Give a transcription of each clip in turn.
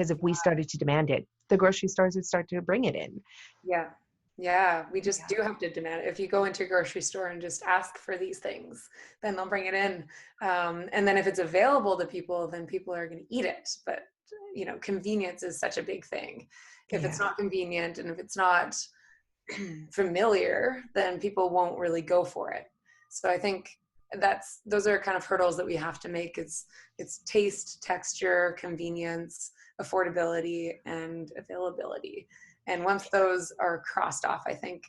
because if we started to demand it, the grocery stores would start to bring it in. Yeah. Yeah, we just do have to demand it. If you go into a grocery store and just ask for these things, then they'll bring it in. And then if it's available to people, then people are going to eat it. But, convenience is such a big thing. If it's not convenient and if it's not familiar, then people won't really go for it. So I think those are kind of hurdles that we have to make. It's taste, texture, convenience, affordability, and availability. And once those are crossed off, I think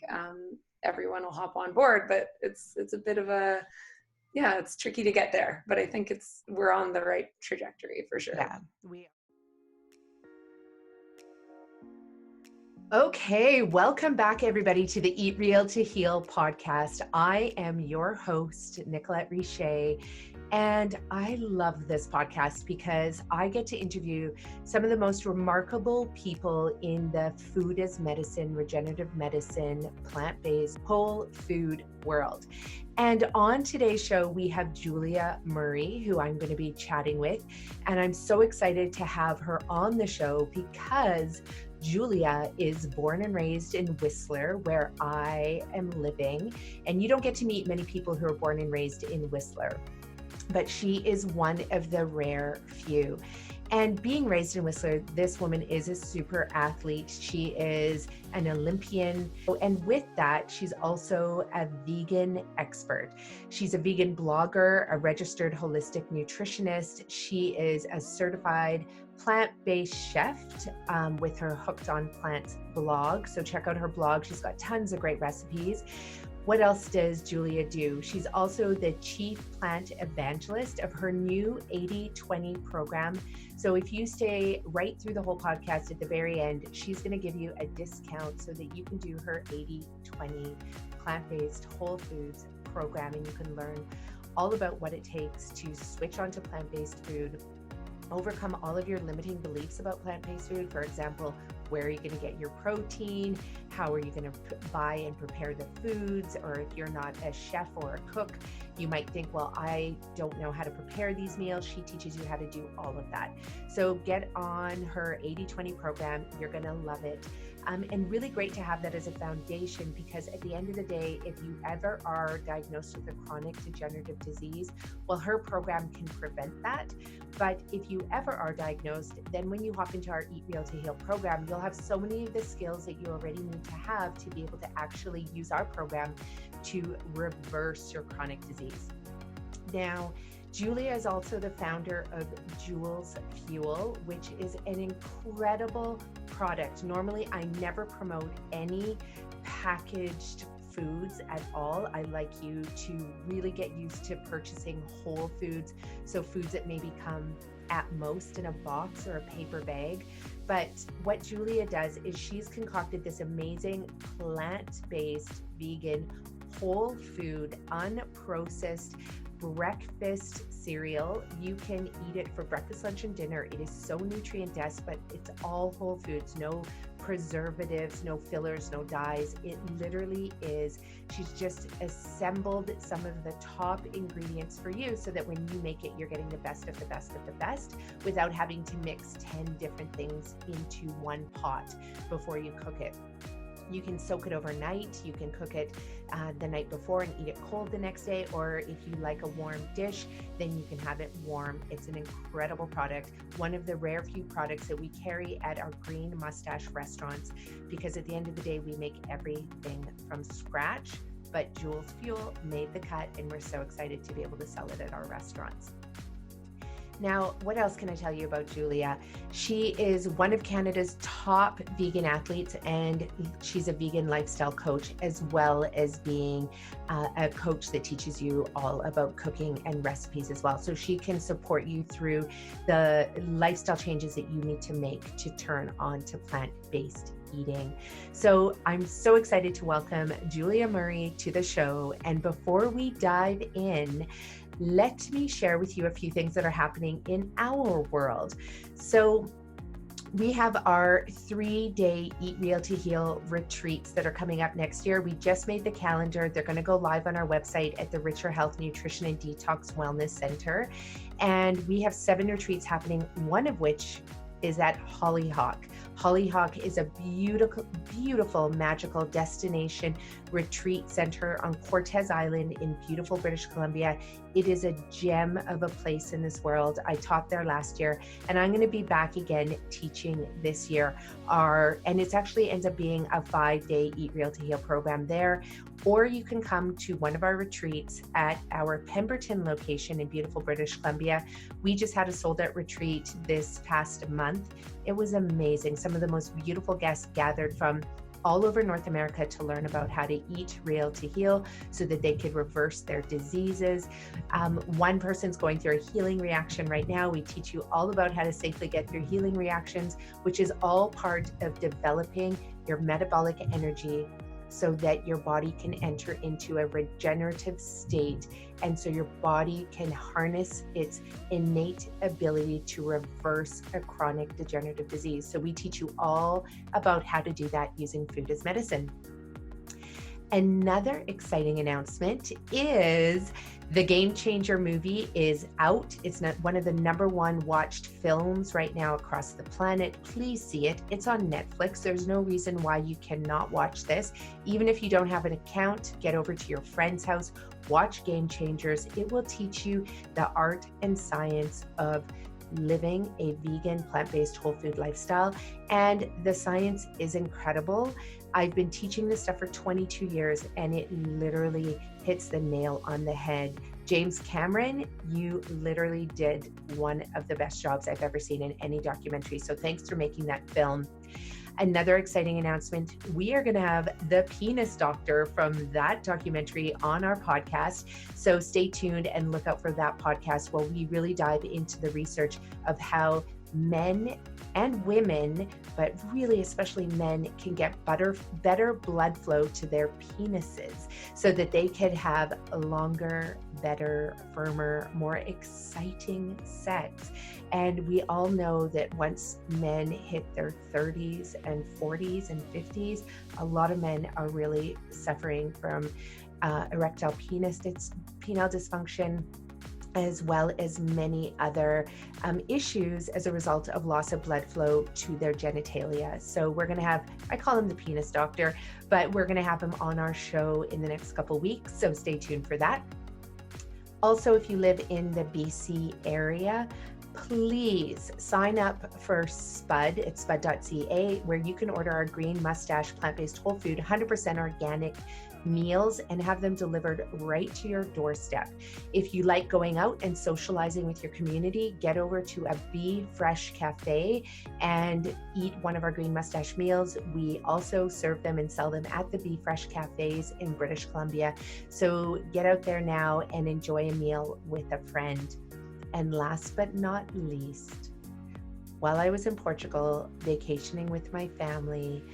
everyone will hop on board. But it's a bit of it's tricky to get there. But I think we're on the right trajectory for sure. Yeah, we are. Okay, welcome back everybody to the Eat Real to Heal podcast. I am your host, Nicolette Richer, and I love this podcast because I get to interview some of the most remarkable people in the food as medicine, regenerative medicine, plant-based, whole food world. And on today's show, we have Julia Murray, who I'm going to be chatting with. And I'm so excited to have her on the show because Julia is born and raised in Whistler, where I am living. And you don't get to meet many people who are born and raised in Whistler, but she is one of the rare few. And being raised in Whistler, this woman is a super athlete. She is an Olympian. And with that, she's also a vegan expert. She's a vegan blogger, a registered holistic nutritionist. She is a certified plant-based chef with her Hooked on Plants blog. So check out her blog. She's got tons of great recipes. What else does Julia do? She's also the Chief Plant Evangelist of her new 80-20 program. So if you stay right through the whole podcast at the very end, she's going to give you a discount so that you can do her 80-20 plant-based whole foods program, and you can learn all about what it takes to switch onto plant-based food, overcome all of your limiting beliefs about plant-based food. For example, where are you going to get your protein? How are you going to buy and prepare the foods? Or if you're not a chef or a cook, you might think, well, I don't know how to prepare these meals. She teaches you how to do all of that. So get on her 80-20 program. You're going to love it. And really great to have that as a foundation, because at the end of the day, if you ever are diagnosed with a chronic degenerative disease, well, her program can prevent that. But if you ever are diagnosed, then when you hop into our Eat Real to Heal program, you'll have so many of the skills that you already need to have to be able to actually use our program to reverse your chronic disease. Now, Julia is also the founder of Jules Fuel, which is an incredible product. Normally, I never promote any packaged foods at all. I like you to really get used to purchasing whole foods. So foods that maybe come at most in a box or a paper bag. But what Julia does is she's concocted this amazing plant-based, vegan, whole food, unprocessed breakfast cereal. You can eat it for breakfast, lunch, and dinner. It is so nutrient dense, but it's all whole foods, no preservatives, no fillers, no dyes. It literally is. She's just assembled some of the top ingredients for you so that when you make it, you're getting the best of the best of the best without having to mix 10 different things into one pot before you cook it. You can soak it overnight. You can cook it the night before and eat it cold the next day. Or if you like a warm dish, then you can have it warm. It's an incredible product. One of the rare few products that we carry at our Green Mustache restaurants, because at the end of the day, we make everything from scratch. But Jules Fuel made the cut, and we're so excited to be able to sell it at our restaurants. Now, what else can I tell you about Julia? She is one of Canada's top vegan athletes, and she's a vegan lifestyle coach, as well as being a coach that teaches you all about cooking and recipes as well. So she can support you through the lifestyle changes that you need to make to turn on to plant-based eating. So I'm so excited to welcome Julia Murray to the show. And before we dive in, let me share with you a few things that are happening in our world. So we have our 3-day Eat Real to Heal retreats that are coming up next year. We just made the calendar. They're going to go live on our website at the Richer Health, Nutrition, and Detox Wellness Center. And we have 7 retreats happening, one of which is at Hollyhock. Hollyhock is a beautiful, beautiful, magical destination retreat center on Cortes Island in beautiful British Columbia. It is a gem of a place in this world. I taught there last year, and I'm going to be back again teaching this year. And it actually ends up being a 5-day Eat Real to Heal program there. Or you can come to one of our retreats at our Pemberton location in beautiful British Columbia. We just had a sold-out retreat this past month. It was amazing. Some of the most beautiful guests gathered from all over North America to learn about how to eat real to heal so that they could reverse their diseases. One person's going through a healing reaction right now. We teach you all about how to safely get through healing reactions, which is all part of developing your metabolic energy so that your body can enter into a regenerative state, and so your body can harness its innate ability to reverse a chronic degenerative disease. So we teach you all about how to do that using food as medicine. Another exciting announcement is the Game Changer movie is out. It's not one of the #1 watched films right now across the planet. Please see it. It's on Netflix. There's no reason why you cannot watch this. Even if you don't have an account, get over to your friend's house, watch Game Changers. It will teach you the art and science of living a vegan, plant-based, whole food lifestyle. And the science is incredible. I've been teaching this stuff for 22 years, and it literally hits the nail on the head. James Cameron, you literally did one of the best jobs I've ever seen in any documentary. So thanks for making that film. Another exciting announcement, we are going to have the penis doctor from that documentary on our podcast. So stay tuned and look out for that podcast where we really dive into the research of how men and women, but really especially men, can get better blood flow to their penises so that they could have longer, better, firmer, more exciting sex. And we all know that once men hit their 30s and 40s and 50s, a lot of men are really suffering from erectile penile dysfunction, as well as many other issues as a result of loss of blood flow to their genitalia. So we're going to have, I call him the penis doctor, but we're going to have him on our show in the next couple weeks. So stay tuned for that. Also, if you live in the BC area, please sign up for Spud at spud.ca, where you can order our green mustache plant-based whole food 100% organic meals and have them delivered right to your doorstep. If you like going out and socializing with your community, get over to a Be Fresh Cafe and eat one of our green mustache meals. We also serve them and sell them at the Be Fresh Cafes in British Columbia. So get out there now and enjoy a meal with a friend. And last but not least, while I was in Portugal vacationing with my family,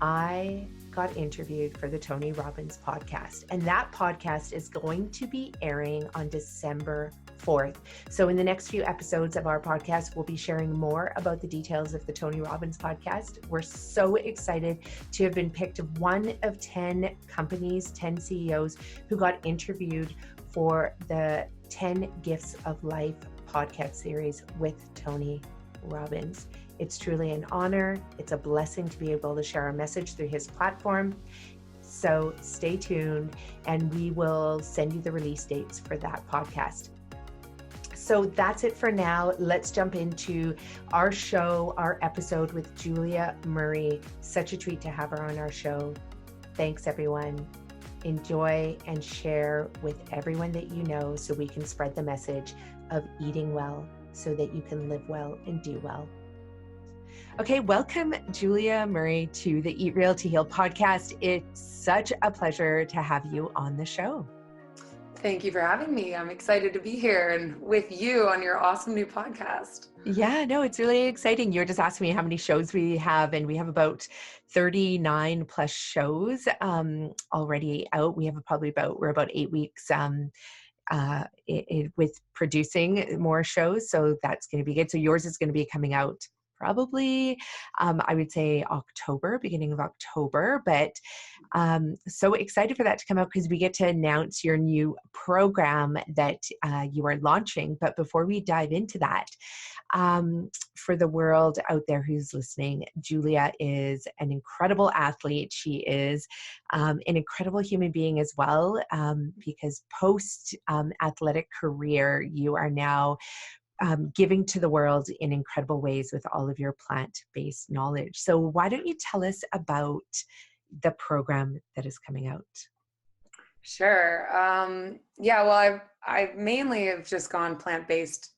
I got interviewed for the Tony Robbins podcast. And that podcast is going to be airing on December 4th. So in the next few episodes of our podcast, we'll be sharing more about the details of the Tony Robbins podcast. We're so excited to have been picked one of 10 companies, 10 CEOs who got interviewed for the 10 Gifts of Life podcast series with Tony Robbins. It's truly an honor. It's a blessing to be able to share our message through his platform. So stay tuned and we will send you the release dates for that podcast. So that's it for now. Let's jump into our show, our episode with Julia Murray. Such a treat to have her on our show. Thanks, everyone. Enjoy and share with everyone that you know so we can spread the message of eating well so that you can live well and do well. Okay, welcome Julia Murray to the Eat Real to Heal podcast. It's such a pleasure to have you on the show. Thank you for having me. I'm excited to be here and with you on your awesome new podcast. Yeah, no, it's really exciting. You were just asking me how many shows we have, and we have about 39 plus shows already out. We have we're about 8 weeks with producing more shows. So that's going to be good. So yours is going to be coming out probably, I would say October, beginning of October. But so excited for that to come out because we get to announce your new program that you are launching. But before we dive into that, for the world out there who's listening, Julia is an incredible athlete. She is an incredible human being as well, because post athletic career, you are now giving to the world in incredible ways with all of your plant-based knowledge. So why don't you tell us about the program that is coming out? Sure. Yeah, well, I mainly have just gone plant-based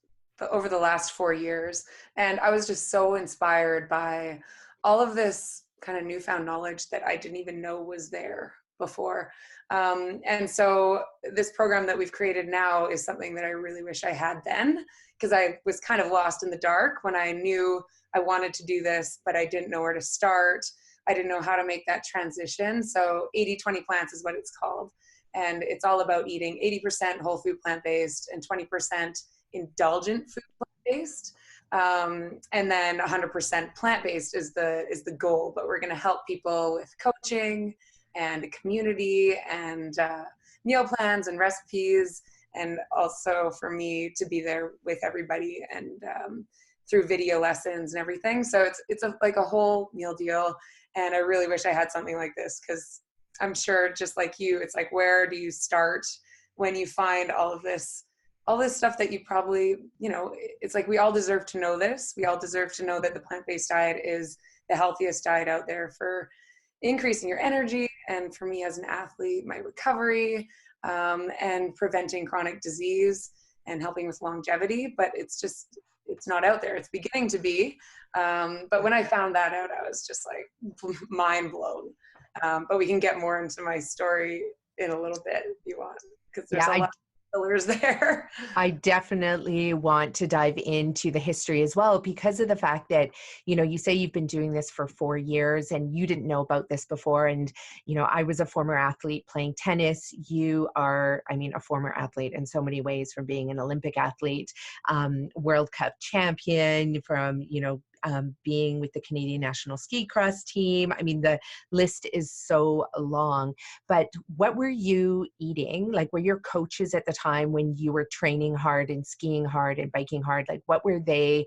over the last 4 years. And I was just so inspired by all of this kind of newfound knowledge that I didn't even know was there before. And so this program that we've created now is something that I really wish I had then, because I was kind of lost in the dark when I knew I wanted to do this, but I didn't know where to start. I didn't know how to make that transition. So 80-20 plants is what it's called. And it's all about eating 80% whole food plant-based and 20% indulgent food plant-based. And then 100% plant-based is the goal, but we're going to help people with coaching and a community and meal plans and recipes, and also for me to be there with everybody and through video lessons and everything. So it's like a whole meal deal. And I really wish I had something like this, because I'm sure just like you, it's like, where do you start when you find all this stuff that you probably, it's like we all deserve to know this. We all deserve to know that the plant-based diet is the healthiest diet out there for increasing your energy, and for me as an athlete, my recovery, and preventing chronic disease and helping with longevity. But it's not out there. It's beginning to be. But when I found that out, I was just like mind blown. But we can get more into my story in a little bit if you want, because there's a lot of pillars there. I definitely want to dive into the history as well, because of the fact that, you say you've been doing this for 4 years and you didn't know about this before. And, I was a former athlete playing tennis. You are, a former athlete in so many ways, from being an Olympic athlete, World Cup champion, from, being with the Canadian national ski cross team. The list is so long. But what were you eating? Like, were your coaches at the time when you were training hard and skiing hard and biking hard, like what were they,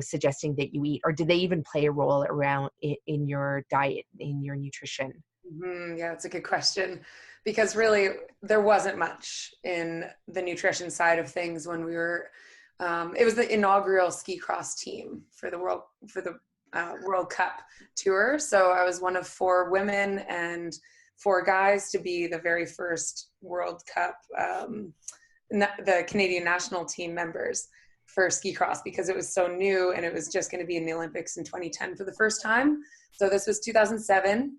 suggesting that you eat? Or did they even play a role around in your diet, in your nutrition? Yeah, that's a good question, because really there wasn't much in the nutrition side of things when we were it was the inaugural ski cross team for the World Cup tour. So I was one of 4 women and 4 guys to be the very first World Cup, the Canadian national team members for ski cross, because it was so new and it was just going to be in the Olympics in 2010 for the first time. So this was 2007.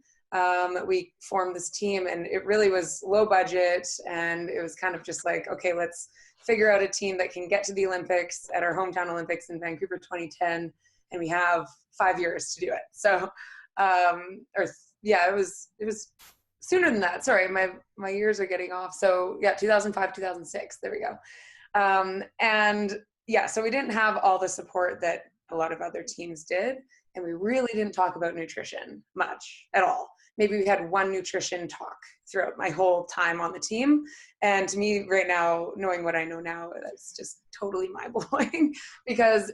We formed this team, and it really was low budget, and it was kind of just like, okay, let's figure out a team that can get to the Olympics at our hometown Olympics in Vancouver 2010, and we have 5 years to do it. So, it was sooner than that. Sorry, my years are getting off. So yeah, 2005, 2006, there we go. So we didn't have all the support that a lot of other teams did, and we really didn't talk about nutrition much at all. Maybe we had one nutrition talk throughout my whole time on the team. And to me right now, knowing what I know now, that's just totally mind-blowing, because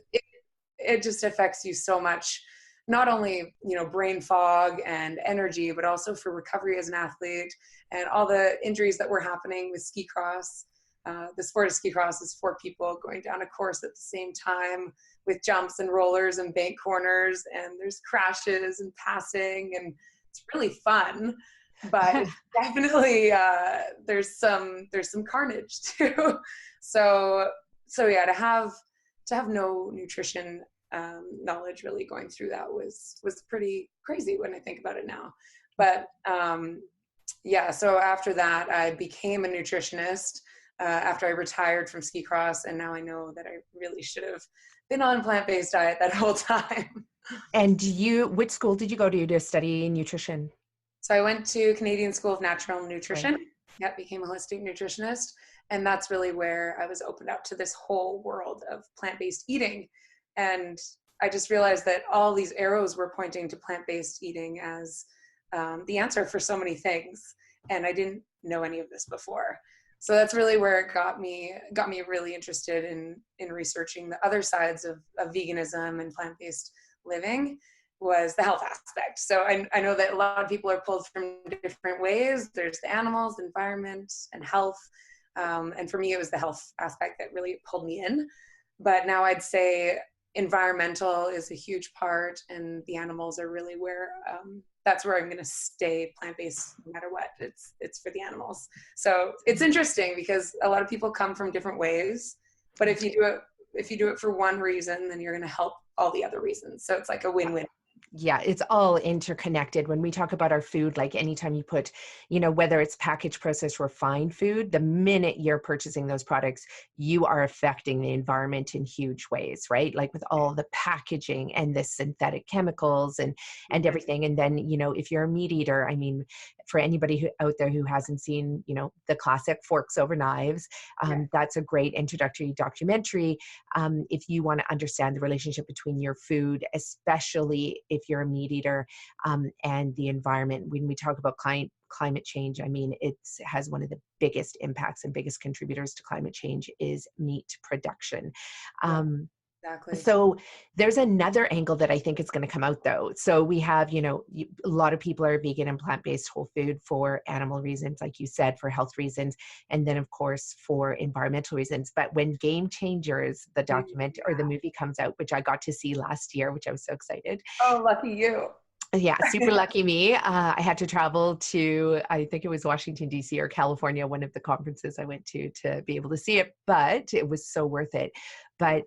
it just affects you so much, not only, brain fog and energy, but also for recovery as an athlete and all the injuries that were happening with ski cross. The sport of ski cross is 4 people going down a course at the same time with jumps and rollers and bank corners, and there's crashes and passing, and it's really fun, but it's definitely there's some carnage too. So yeah, to have no nutrition knowledge really going through that was pretty crazy when I think about it now. But so after that, I became a nutritionist after I retired from ski cross, and now I know that I really should have been on plant-based diet that whole time. And which school did you go to study nutrition? So I went to Canadian School of Natural Nutrition. Right. Yep, became a holistic nutritionist. And that's really where I was opened up to this whole world of plant-based eating. And I just realized that all these arrows were pointing to plant-based eating as the answer for so many things. And I didn't know any of this before. So that's really where it got me really interested in researching the other sides of veganism and plant-based living, was the health aspect. So I know that a lot of people are pulled from different ways. There's the animals, the environment, and health. And for me, it was the health aspect that really pulled me in. But now I'd say environmental is a huge part, and the animals are really where that's where I'm going to stay plant-based no matter what. It's for the animals. So it's interesting because a lot of people come from different ways, but if you do it for one reason, then you're going to help all the other reasons. So it's like a win-win. Yeah, it's all interconnected. When we talk about our food, like anytime you put, whether it's packaged, processed, refined food, the minute you're purchasing those products, you are affecting the environment in huge ways, right? Like with all the packaging and the synthetic chemicals and everything. And then, if you're a meat eater, I mean, for anybody out there who hasn't seen, the classic Forks Over Knives, that's a great introductory documentary. If you want to understand the relationship between your food, especially if you're a meat eater, and the environment. When we talk about climate change, I mean, it has one of the biggest impacts and biggest contributors to climate change is meat production. Exactly. So there's another angle that I think is going to come out though. So we have, a lot of people are vegan and plant-based whole food for animal reasons, like you said, for health reasons, and then of course for environmental reasons. But when Game Changers, the document or the movie comes out, which I got to see last year, which I was so excited. Oh, lucky you. Yeah, super lucky me. I had to travel to, I think it was Washington, D.C. or California, one of the conferences I went to be able to see it, but it was so worth it. But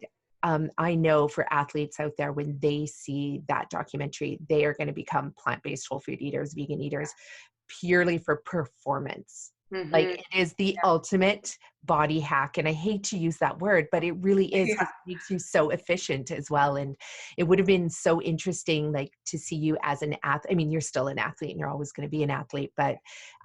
I know for athletes out there, when they see that documentary, they are going to become plant-based whole food eaters, vegan eaters, purely for performance. Like it is the ultimate body hack. And I hate to use that word, but it really is. It makes you so efficient as well. And it would have been so interesting, like to see you as an athlete. I mean, you're still an athlete and you're always going to be an athlete, but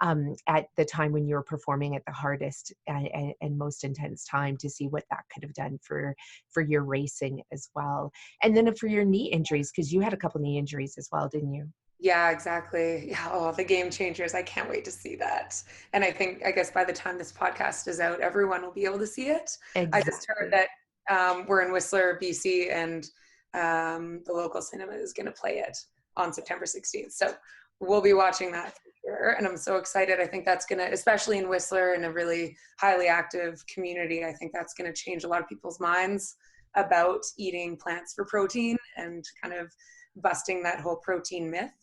at the time when you were performing at the hardest and most intense time, to see what that could have done for your racing as well. And then for your knee injuries, because you had a couple knee injuries as well, didn't you? Yeah, exactly. Yeah. Oh, the Game Changers. I can't wait to see that. And I guess by the time this podcast is out, everyone will be able to see it. Exactly. I just heard that we're in Whistler, BC, and the local cinema is going to play it on September 16th. So we'll be watching that for sure. And I'm so excited. I think that's going to, especially in Whistler, in a really highly active community, I think that's going to change a lot of people's minds about eating plants for protein and kind of busting that whole protein myth.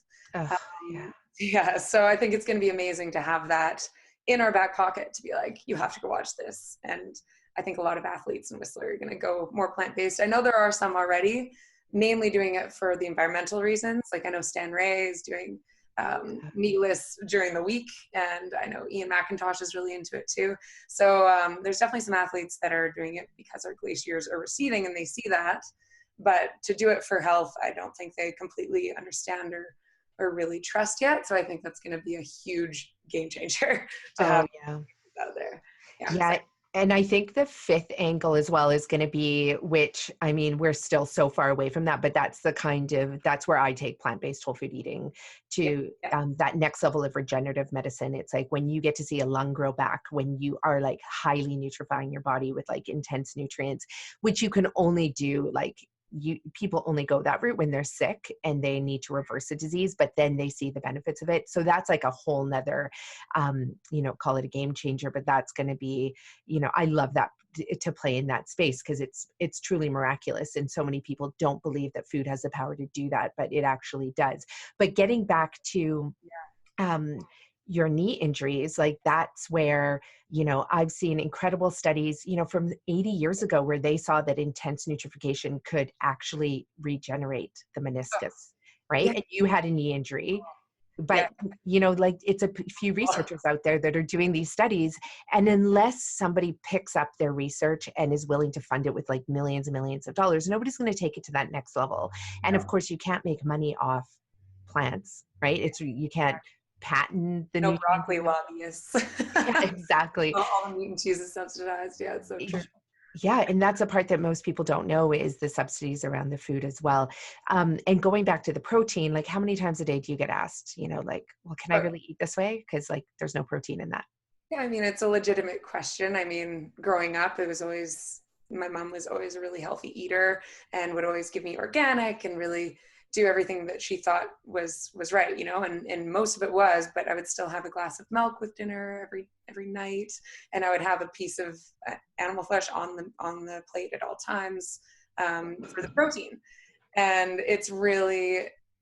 Yeah. So I think it's going to be amazing to have that in our back pocket, to be like, you have to go watch this. And I think a lot of athletes in Whistler are going to go more plant-based. I know there are some already, mainly doing it for the environmental reasons. Like I know Stan Ray is doing meatless during the week, and I know Ian McIntosh is really into it too. So there's definitely some athletes that are doing it because our glaciers are receding and they see that. But to do it for health, I don't think they completely understand or really trust yet. So I think that's going to be a huge game changer to have out there. Yeah. And I think the fifth angle as well is going to be, which, I mean, we're still so far away from that, but that's where I take plant-based whole food eating to that next level of regenerative medicine. It's like when you get to see a lung grow back, when you are like highly nutrifying your body with like intense nutrients, which you can only do people only go that route when they're sick and they need to reverse the disease, but then they see the benefits of it. So that's like a whole nother, call it a game changer, but that's going to be, I love that to play in that space because it's truly miraculous. And so many people don't believe that food has the power to do that, but it actually does. But getting back to, your knee injuries, like that's where, I've seen incredible studies, from 80 years ago where they saw that intense nutrification could actually regenerate the meniscus, right? And you had a knee injury, but like it's a few researchers out there that are doing these studies. And unless somebody picks up their research and is willing to fund it with like millions and millions of dollars, nobody's going to take it to that next level. And of course you can't make money off plants, right? You can't patent the no broccoli lobbyists. Yeah, exactly. All the meat and cheese is subsidized. Yeah, it's so true. Yeah, and that's a part that most people don't know is the subsidies around the food as well. And going back to the protein, like how many times a day do you get asked, like, well, can I really eat this way? Because like there's no protein in that. Yeah, I mean, it's a legitimate question. I mean, growing up, my mom was always a really healthy eater and would always give me organic and really do everything that she thought was right, and most of it was, but I would still have a glass of milk with dinner every night. And I would have a piece of animal flesh on the plate at all times, for the protein. And it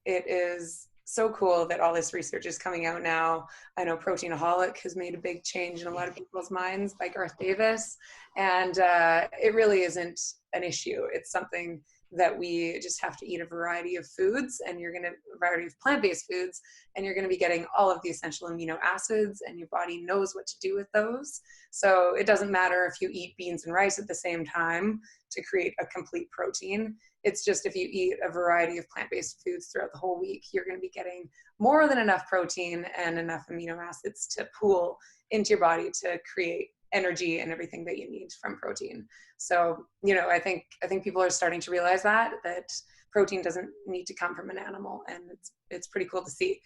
is so cool that all this research is coming out now. I know Proteinholic has made a big change in a lot of people's minds by Garth Davis. And it really isn't an issue. It's something that we just have to eat a variety of foods, and a variety of plant-based foods, and you're going to be getting all of the essential amino acids, and your body knows what to do with those. So it doesn't matter if you eat beans and rice at the same time to create a complete protein. It's just if you eat a variety of plant-based foods throughout the whole week, you're going to be getting more than enough protein and enough amino acids to pool into your body to create energy and everything that you need from protein. So, I think people are starting to realize that protein doesn't need to come from an animal, and it's pretty cool to see.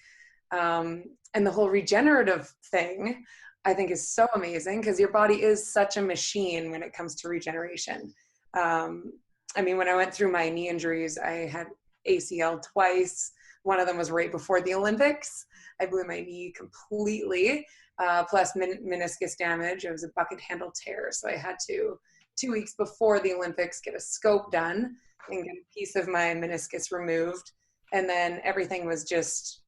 And the whole regenerative thing, I think, is so amazing because your body is such a machine when it comes to regeneration. I mean, when I went through my knee injuries, I had ACL twice. One of them was right before the Olympics. I blew my knee completely, plus meniscus damage. It was a bucket handle tear. So I had to, 2 weeks before the Olympics, get a scope done and get a piece of my meniscus removed. And then everything was just,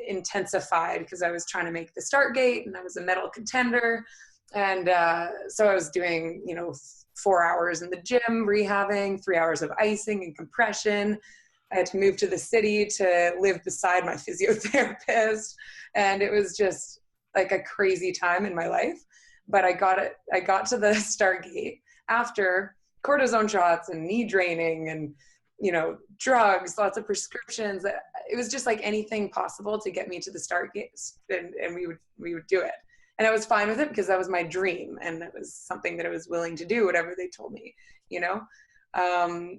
intensified because I was trying to make the start gate and I was a medal contender. And so I was doing, 4 hours in the gym, rehabbing, 3 hours of icing and compression. I had to move to the city to live beside my physiotherapist. And it was just like a crazy time in my life. But I got to the start gate after cortisone shots and knee draining and, drugs, lots of prescriptions. It was just like anything possible to get me to the start gate, and we would do it. And I was fine with it because that was my dream. And it was something that I was willing to do, whatever they told me,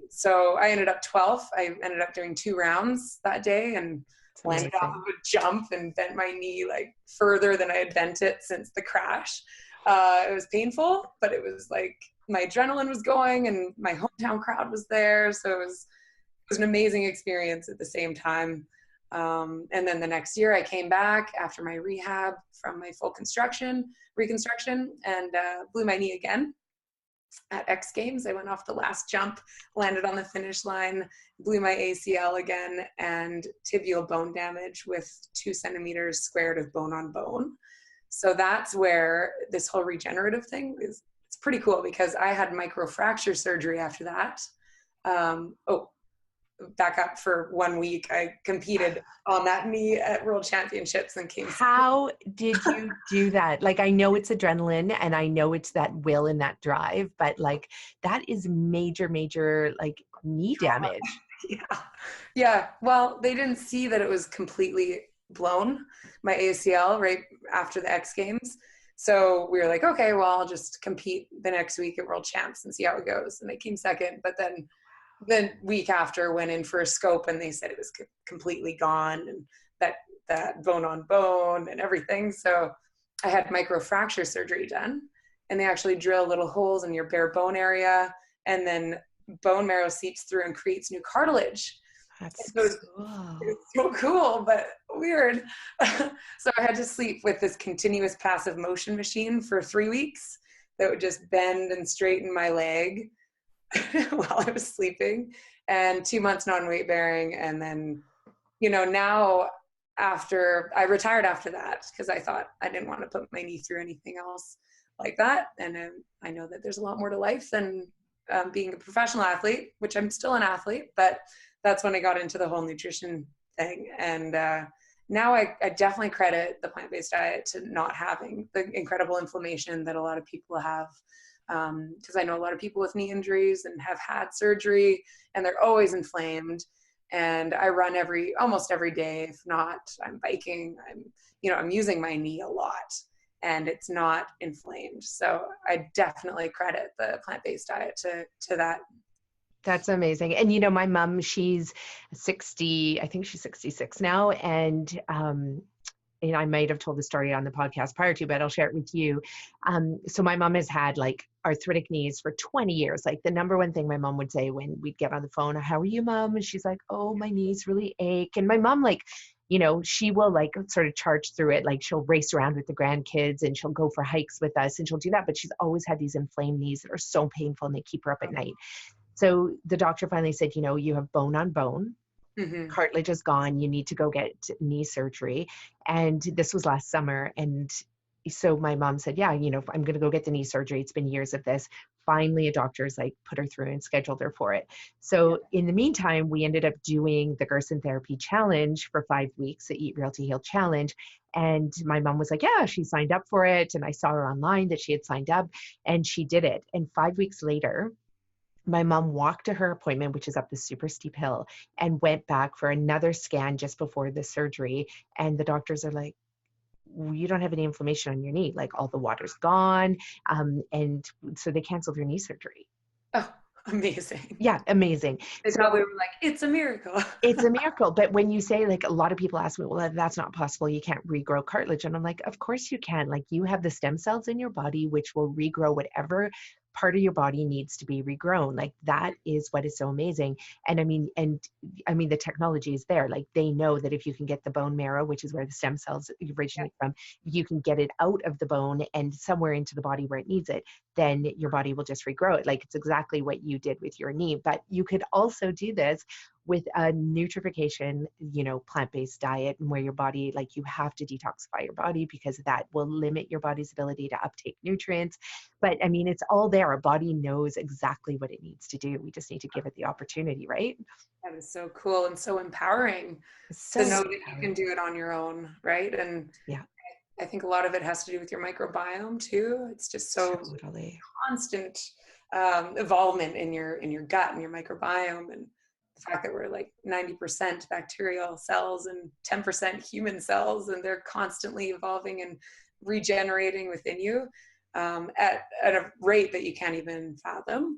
So I ended up 12th. I ended up doing 2 rounds that day and landed off of a jump and bent my knee like further than I had bent it since the crash. It was painful, but it was like my adrenaline was going and my hometown crowd was there. So it was an amazing experience at the same time. And then the next year I came back after my rehab from my full reconstruction, and blew my knee again at X Games. I went off the last jump, landed on the finish line, blew my ACL again, and tibial bone damage with 2 centimeters squared of bone on bone. So that's where this whole regenerative thing it's pretty cool because I had microfracture surgery after that. Back up for 1 week. I competed on that knee at World Championships and came. How did you do that? Like, I know it's adrenaline and I know it's that will and that drive, but like that is major, like knee damage. Yeah. Well, they didn't see that it was completely blown, my ACL, right after the X Games. So we were like, okay, well, I'll just compete the next week at World Champs and see how it goes. And I came second, but then the week after went in for a scope and they said it was completely gone, and that bone on bone and everything. So I had microfracture surgery done, and they actually drill little holes in your bare bone area, and then bone marrow seeps through and creates new cartilage. That's so cool. It's so cool, but weird. So I had to sleep with this continuous passive motion machine for 3 weeks that would just bend and straighten my leg while I was sleeping, and 2 months non-weight bearing. And then, now after I retired after that, because I thought I didn't want to put my knee through anything else like that. And I know that there's a lot more to life than being a professional athlete, which I'm still an athlete, but that's when I got into the whole nutrition thing. And now I definitely credit the plant-based diet to not having the incredible inflammation that a lot of people have. Because I know a lot of people with knee injuries and have had surgery, and they're always inflamed. And I run almost every day. If not, I'm biking. I'm using my knee a lot. and it's not inflamed. So I definitely credit the plant-based diet to that. That's amazing. And, my mom, she's 60, I think she's 66 now. And I might have told the story on the podcast prior to, but I'll share it with you. So my mom has had like arthritic knees for 20 years. Like the number one thing my mom would say when we'd get on the phone, "How are you, Mom?" And she's like, "Oh, my knees really ache." And my mom, like, she will like sort of charge through it. Like she'll race around with the grandkids and she'll go for hikes with us and she'll do that. But she's always had these inflamed knees that are so painful and they keep her up at night. So the doctor finally said, you have bone on bone. Mm-hmm. Cartilage is gone. You need to go get knee surgery. And this was last summer. And so my mom said, yeah, I'm going to go get the knee surgery. It's been years of this. Finally, a doctor's like put her through and scheduled her for it. So in the meantime, we ended up doing the Gerson Therapy Challenge for 5 weeks, the Eat Real to Heal Challenge. And my mom was like, yeah, she signed up for it. And I saw her online that she had signed up and she did it. And 5 weeks later, my mom walked to her appointment, which is up this super steep hill, and went back for another scan just before the surgery. And the doctors are like, you don't have any inflammation on your knee. Like all the water's gone. And so they canceled her knee surgery. Oh, amazing. Yeah, amazing. They probably were like, it's a miracle. It's a miracle. But when you say, like, a lot of people ask me, well, that's not possible. You can't regrow cartilage. And I'm like, of course you can. Like you have the stem cells in your body, which will regrow whatever part of your body needs to be regrown. Like that is what is so amazing. And I mean, the technology is there. Like they know that if you can get the bone marrow, which is where the stem cells originate from, you can get it out of the bone and somewhere into the body where it needs it, then your body will just regrow it. Like it's exactly what you did with your knee. But you could also do this with a nutrification, plant-based diet, and where your body, like you have to detoxify your body because that will limit your body's ability to uptake nutrients. But I mean, it's all there. Our body knows exactly what it needs to do. We just need to give it the opportunity, right? That is so cool and so empowering to know that you can do it on your own, right? And yeah, I think a lot of it has to do with your microbiome too. It's just so constant involvement in your gut and your microbiome, and the fact that we're like 90% bacterial cells and 10% human cells, and they're constantly evolving and regenerating within you at a rate that you can't even fathom.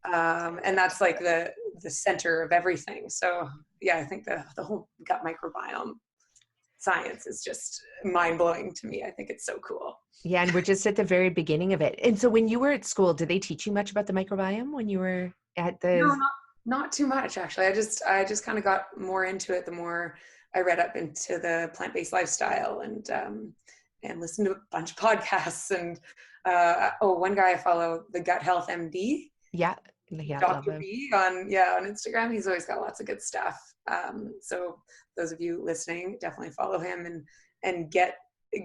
And that's like the center of everything. So yeah, I think the whole gut microbiome science is just mind-blowing to me. I think it's so cool. Yeah, and we're just at the very beginning of it. And so when you were at school, did they teach you much about the microbiome when you were at the... No, not too much, actually. I just kind of got more into it the more I read up into the plant-based lifestyle and listened to a bunch of podcasts. And one guy I follow, the Gut Health MD. Yeah. Dr. B on Instagram. He's always got lots of good stuff. So those of you listening, definitely follow him and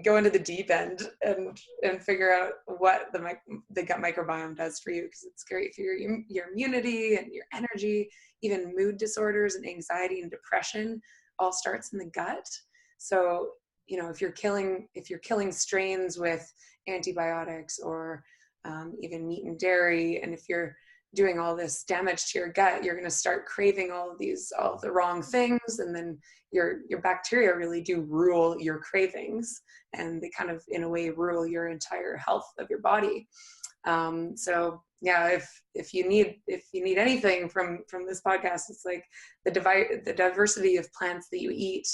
go into the deep end and figure out what the gut microbiome does for you, because it's great for your immunity and your energy. Even mood disorders and anxiety and depression all starts in the gut. So if you're killing strains with antibiotics or even meat and dairy, and if you're doing all this damage to your gut, you're going to start craving all of the wrong things, and then your bacteria really do rule your cravings, and they kind of in a way rule your entire health of your body. So yeah, if you need anything from this podcast, it's like the diversity of plants that you eat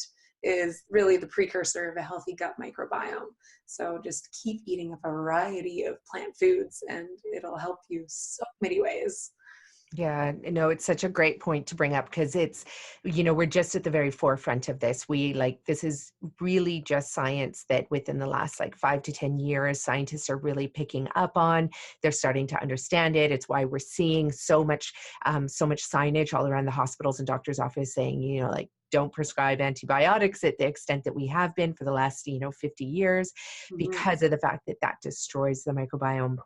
is really the precursor of a healthy gut microbiome. So just keep eating a variety of plant foods and it'll help you so many ways. Yeah, no, it's such a great point to bring up, because it's, we're just at the very forefront of this. This is really just science that within the last 5 to 10 years, scientists are really picking up on. They're starting to understand it. It's why we're seeing so much signage all around the hospitals and doctors' office saying, don't prescribe antibiotics at the extent that we have been for the last, 50 years, because of the fact that destroys the microbiome.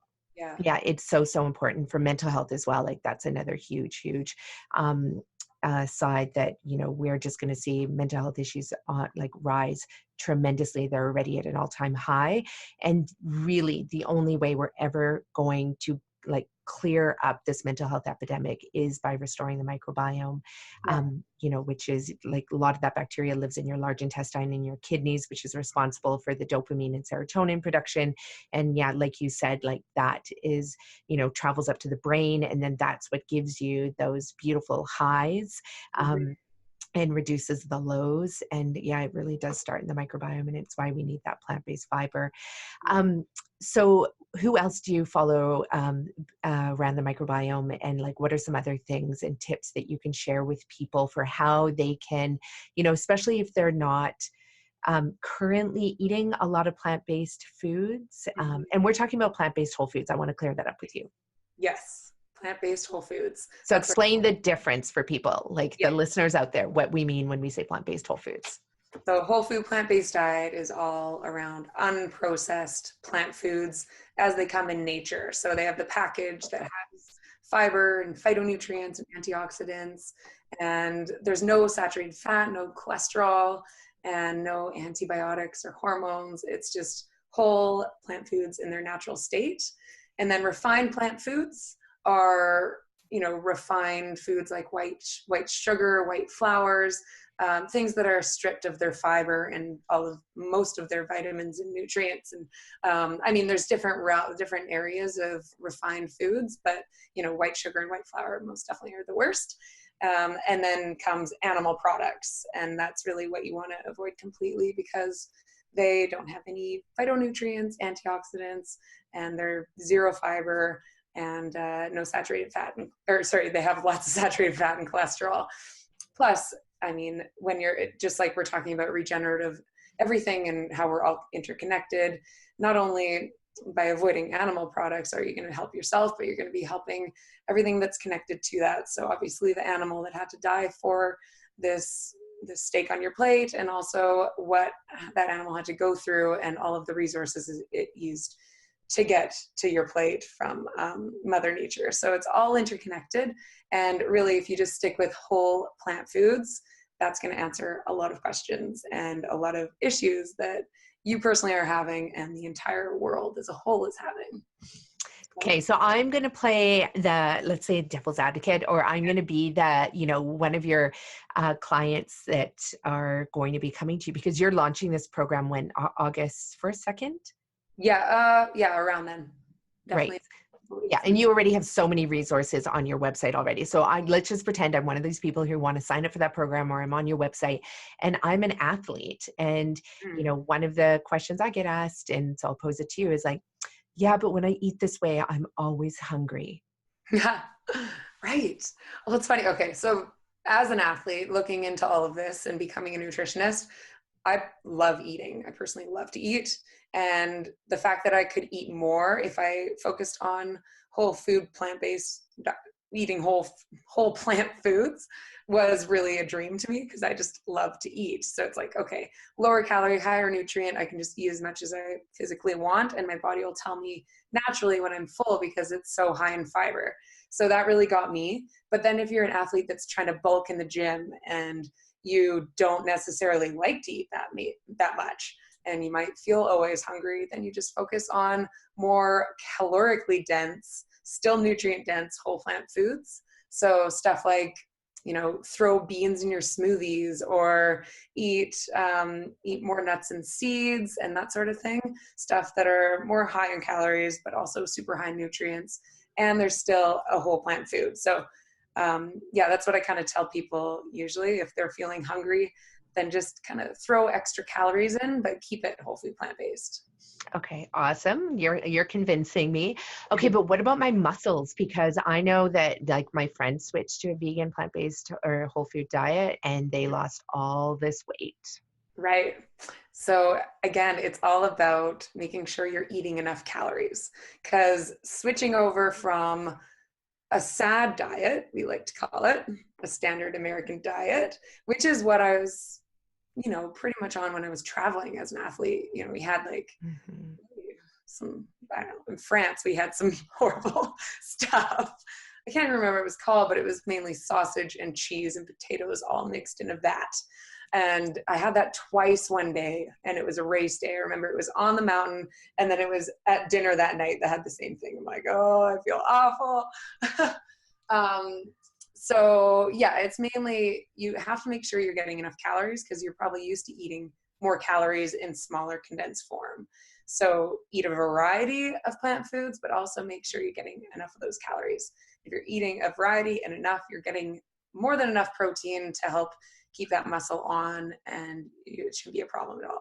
Yeah, it's so important for mental health as well. Like that's another huge side that, we're just going to see mental health issues rise tremendously. They're already at an all-time high. And really the only way we're ever going to clear up this mental health epidemic is by restoring the microbiome, you know, which is like a lot of that bacteria lives in your large intestine and your kidneys, which is responsible for the dopamine and serotonin production. And yeah, like you said, like that is, you know, travels up to the brain, and then that's what gives you those beautiful highs. And reduces the lows. And yeah, it really does start in the microbiome, and it's why we need that plant-based fiber. So who else do you follow around the microbiome, and like what are some other things and tips that you can share with people for how they can, you know, especially if they're not currently eating a lot of plant-based foods, and we're talking about plant-based whole foods. I want to clear that up with you. Yes. Plant-based whole foods. So explain the difference for people, like the listeners out there, what we mean when we say plant-based whole foods. So whole food plant-based diet is all around unprocessed plant foods as they come in nature. So they have the package that has fiber and phytonutrients and antioxidants, and there's no saturated fat, no cholesterol, and no antibiotics or hormones. It's just whole plant foods in their natural state. And then refined plant foods are, you know, refined foods like white sugar, white flours, things that are stripped of their fiber and most of their vitamins and nutrients. And I mean, there's different areas of refined foods, but you know, white sugar and white flour most definitely are the worst. And then comes animal products, and that's really what you want to avoid completely, because they don't have any phytonutrients, antioxidants, and they're zero fiber and no saturated fat, they have lots of saturated fat and cholesterol. Plus, I mean, when you're just like we're talking about regenerative everything and how we're all interconnected, not only by avoiding animal products are you going to help yourself, but you're going to be helping everything that's connected to that. So obviously the animal that had to die for this steak on your plate, and also what that animal had to go through and all of the resources it used to get to your plate from Mother Nature. So it's all interconnected. And really, if you just stick with whole plant foods, that's going to answer a lot of questions and a lot of issues that you personally are having and the entire world as a whole is having. Okay, so I'm going to play the, let's say, devil's advocate, or I'm going to be the, you know, one of your clients that are going to be coming to you, because you're launching this program when, August 1st, 2nd? Yeah, around then. Definitely. Right. Yeah, and you already have so many resources on your website already. So let's just pretend I'm one of these people who want to sign up for that program, or I'm on your website and I'm an athlete. And, you know, one of the questions I get asked, and so I'll pose it to you, is like, yeah, but when I eat this way, I'm always hungry. Yeah, right. Well, it's funny. Okay, so as an athlete looking into all of this and becoming a nutritionist, I love eating. I personally love to eat. And the fact that I could eat more if I focused on whole food, plant-based, eating whole plant foods was really a dream to me, because I just love to eat. So it's like, okay, lower calorie, higher nutrient, I can just eat as much as I physically want, and my body will tell me naturally when I'm full because it's so high in fiber. So that really got me. But then if you're an athlete that's trying to bulk in the gym and you don't necessarily like to eat that much, and you might feel always hungry, then you just focus on more calorically dense, still nutrient dense whole plant foods. So stuff like, you know, throw beans in your smoothies, or eat more nuts and seeds and that sort of thing. Stuff that are more high in calories, but also super high in nutrients. And there's still a whole plant food. So yeah, that's what I kind of tell people usually. If they're feeling hungry, then just kind of throw extra calories in, but keep it whole food plant-based. Okay, awesome. You're convincing me. Okay, but what about my muscles? Because I know that like my friend switched to a vegan, plant-based or whole food diet, and they lost all this weight. Right. So again, it's all about making sure you're eating enough calories, because switching over from a SAD diet, we like to call it, a standard American diet, which is what I was, you know, pretty much on when I was traveling as an athlete. You know, we had like some, I don't know, in France, we had some horrible stuff. I can't remember what it was called, but it was mainly sausage and cheese and potatoes all mixed in a vat. And I had that twice one day, and it was a race day. I remember it was on the mountain, and then it was at dinner that night that had the same thing. I'm like, oh, I feel awful. So yeah, it's mainly, you have to make sure you're getting enough calories because you're probably used to eating more calories in smaller condensed form. So eat a variety of plant foods, but also make sure you're getting enough of those calories. If you're eating a variety and enough, you're getting more than enough protein to help keep that muscle on, and it shouldn't be a problem at all.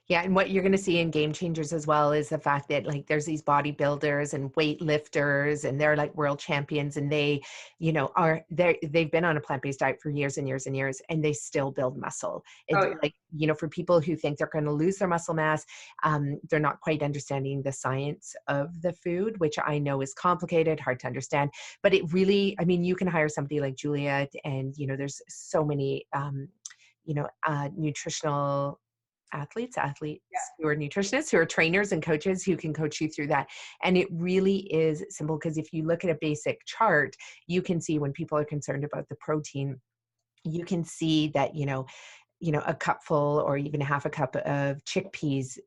Yeah. And what you're going to see in Game Changers as well is the fact that like there's these bodybuilders and weightlifters and they're like world champions, and they, they've been on a plant-based diet for years and years and years, and they still build muscle. It's like, for people who think they're going to lose their muscle mass, they're not quite understanding the science of the food, which I know is complicated, hard to understand, but it really, I mean, you can hire somebody like Juliet, and, there's so many, nutritional athletes who are nutritionists, who are trainers and coaches who can coach you through that. And it really is simple, because if you look at a basic chart, you can see when people are concerned about the protein, you can see that, a cupful or even half a cup of chickpeas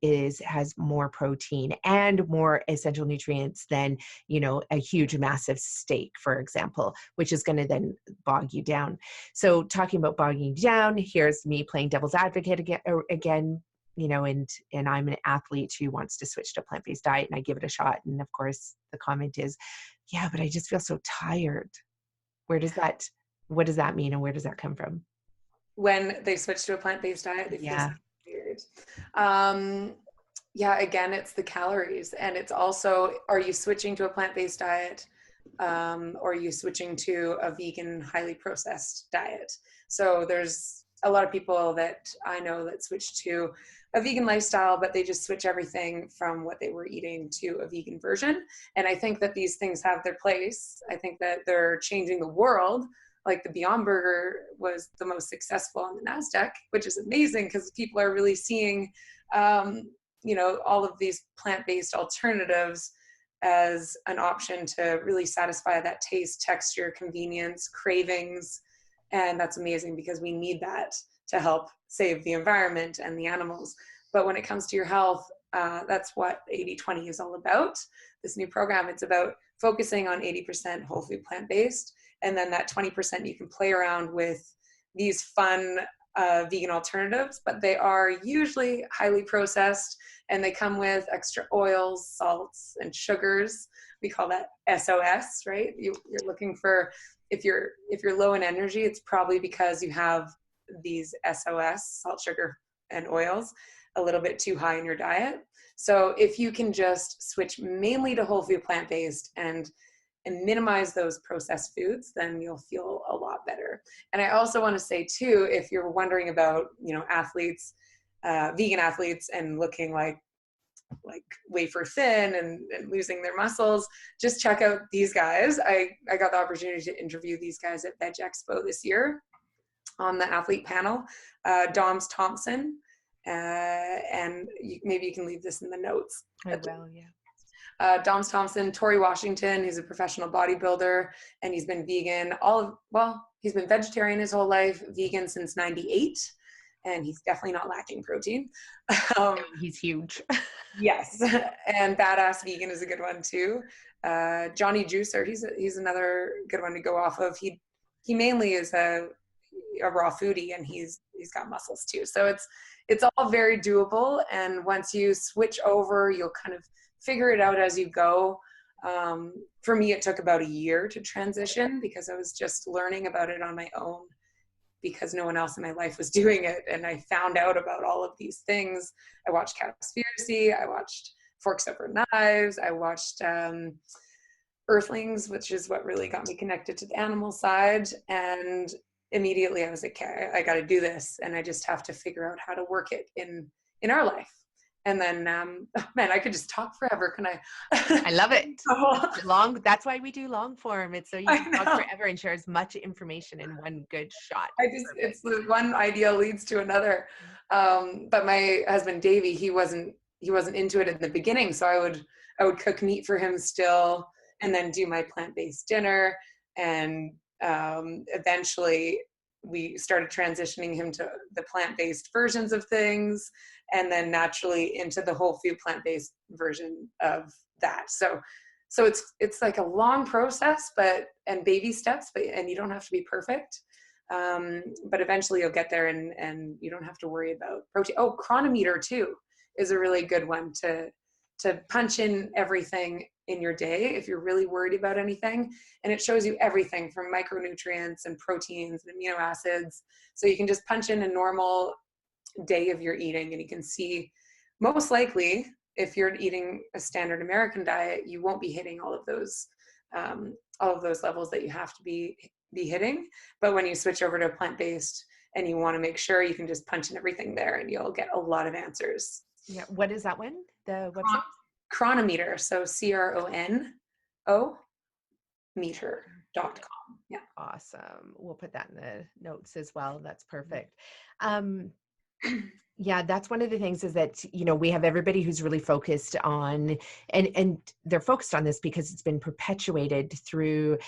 has more protein and more essential nutrients than, a huge, massive steak, for example, which is going to then bog you down. So talking about bogging down, here's me playing devil's advocate again, and I'm an athlete who wants to switch to a plant-based diet, and I give it a shot. And of course the comment is, yeah, but I just feel so tired. What does that mean? And where does that come from? When they switch to a plant-based diet, they feel so weird. Yeah, again, it's the calories, and it's also, are you switching to a plant-based diet, or are you switching to a vegan, highly processed diet? So there's a lot of people that I know that switch to a vegan lifestyle, but they just switch everything from what they were eating to a vegan version. And I think that these things have their place. I think that they're changing the world. Like the Beyond Burger was the most successful on the NASDAQ, which is amazing because people are really seeing, all of these plant-based alternatives as an option to really satisfy that taste, texture, convenience, cravings. And that's amazing because we need that to help save the environment and the animals. But when it comes to your health, that's what 80-20 is all about. This new program, it's about focusing on 80% whole food plant-based, and then that 20% you can play around with these fun vegan alternatives, but they are usually highly processed, and they come with extra oils, salts, and sugars. We call that SOS, right? You're looking for, if you're low in energy, it's probably because you have these SOS, salt, sugar, and oils, a little bit too high in your diet. So if you can just switch mainly to whole food plant-based and minimize those processed foods, then you'll feel a lot better. And I also want to say too, if you're wondering about, athletes, vegan athletes, and looking like wafer thin and losing their muscles, just check out these guys. I got the opportunity to interview these guys at Veg Expo this year on the athlete panel. Doms Thompson, and maybe you can leave this in the notes. I will, yeah. Doms Thompson, Tori Washington, who's a professional bodybuilder, and he's been vegan he's been vegetarian his whole life, vegan since 98, and he's definitely not lacking protein. He's huge. Yes, and Badass Vegan is a good one too. Johnny Juicer, he's another good one to go off of. He mainly is a raw foodie, and he's got muscles too. So it's all very doable, and once you switch over, you'll kind of figure it out as you go. For me, it took about a year to transition because I was just learning about it on my own because no one else in my life was doing it. And I found out about all of these things. I watched Cowspiracy, I watched Forks Over Knives, I watched Earthlings, which is what really got me connected to the animal side. And immediately I was like, okay, I got to do this. And I just have to figure out how to work it in our life. And then, man, I could just talk forever. Can I? I love it. Long. That's why we do long form. It's so you can talk forever and share as much information in one good shot. It's the one idea leads to another. But my husband, Davey, he wasn't into it in the beginning. So I would cook meat for him still, and then do my plant-based dinner. And eventually we started transitioning him to the plant-based versions of things, and then naturally into the whole food plant-based version of that. So it's like a long process, and baby steps, and you don't have to be perfect. But eventually you'll get there, and you don't have to worry about protein. Oh, Chronometer too is a really good one to punch in everything in your day if you're really worried about anything. And it shows you everything from micronutrients and proteins and amino acids. So you can just punch in a normal day of your eating, and you can see, most likely, if you're eating a standard American diet, you won't be hitting all of those levels that you have to be hitting. But when you switch over to plant-based and you want to make sure, you can just punch in everything there and you'll get a lot of answers. Yeah. What is that one? The website? Chronometer. So CRONO meter.com. Yeah. Awesome. We'll put that in the notes as well. That's perfect. Yeah, that's one of the things is that, we have everybody who's really focused on, and they're focused on this because it's been perpetuated through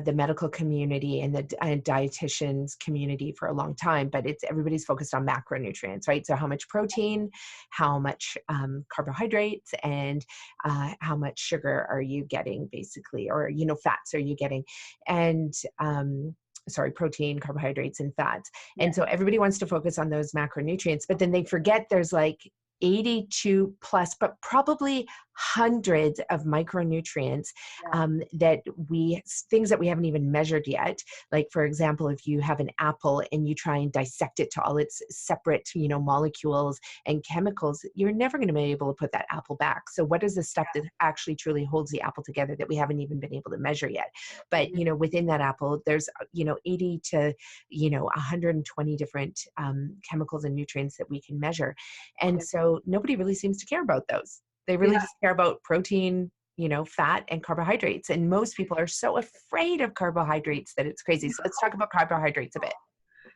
the medical community and the dietitians community for a long time, but everybody's focused on macronutrients, right? So how much protein, how much carbohydrates, and how much sugar are you getting basically, or, fats are you getting? And, protein, carbohydrates, and fats. Yeah. And so everybody wants to focus on those macronutrients, but then they forget there's like 82 plus, but probably hundreds of micronutrients things that we haven't even measured yet. Like, for example, if you have an apple and you try and dissect it to all its separate, molecules and chemicals, you're never going to be able to put that apple back. So what is the stuff that actually truly holds the apple together that we haven't even been able to measure yet? But, within that apple, there's, 80 to, 120 different chemicals and nutrients that we can measure. And so nobody really seems to care about those. They really just care about protein, fat and carbohydrates. And most people are so afraid of carbohydrates that it's crazy. So let's talk about carbohydrates a bit.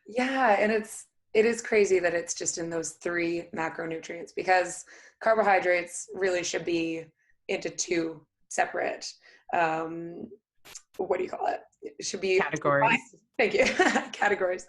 Yeah. And it is crazy that it's just in those 3 macronutrients, because carbohydrates really should be into 2 separate, what do you call it? It should be categories. Thank you. Categories.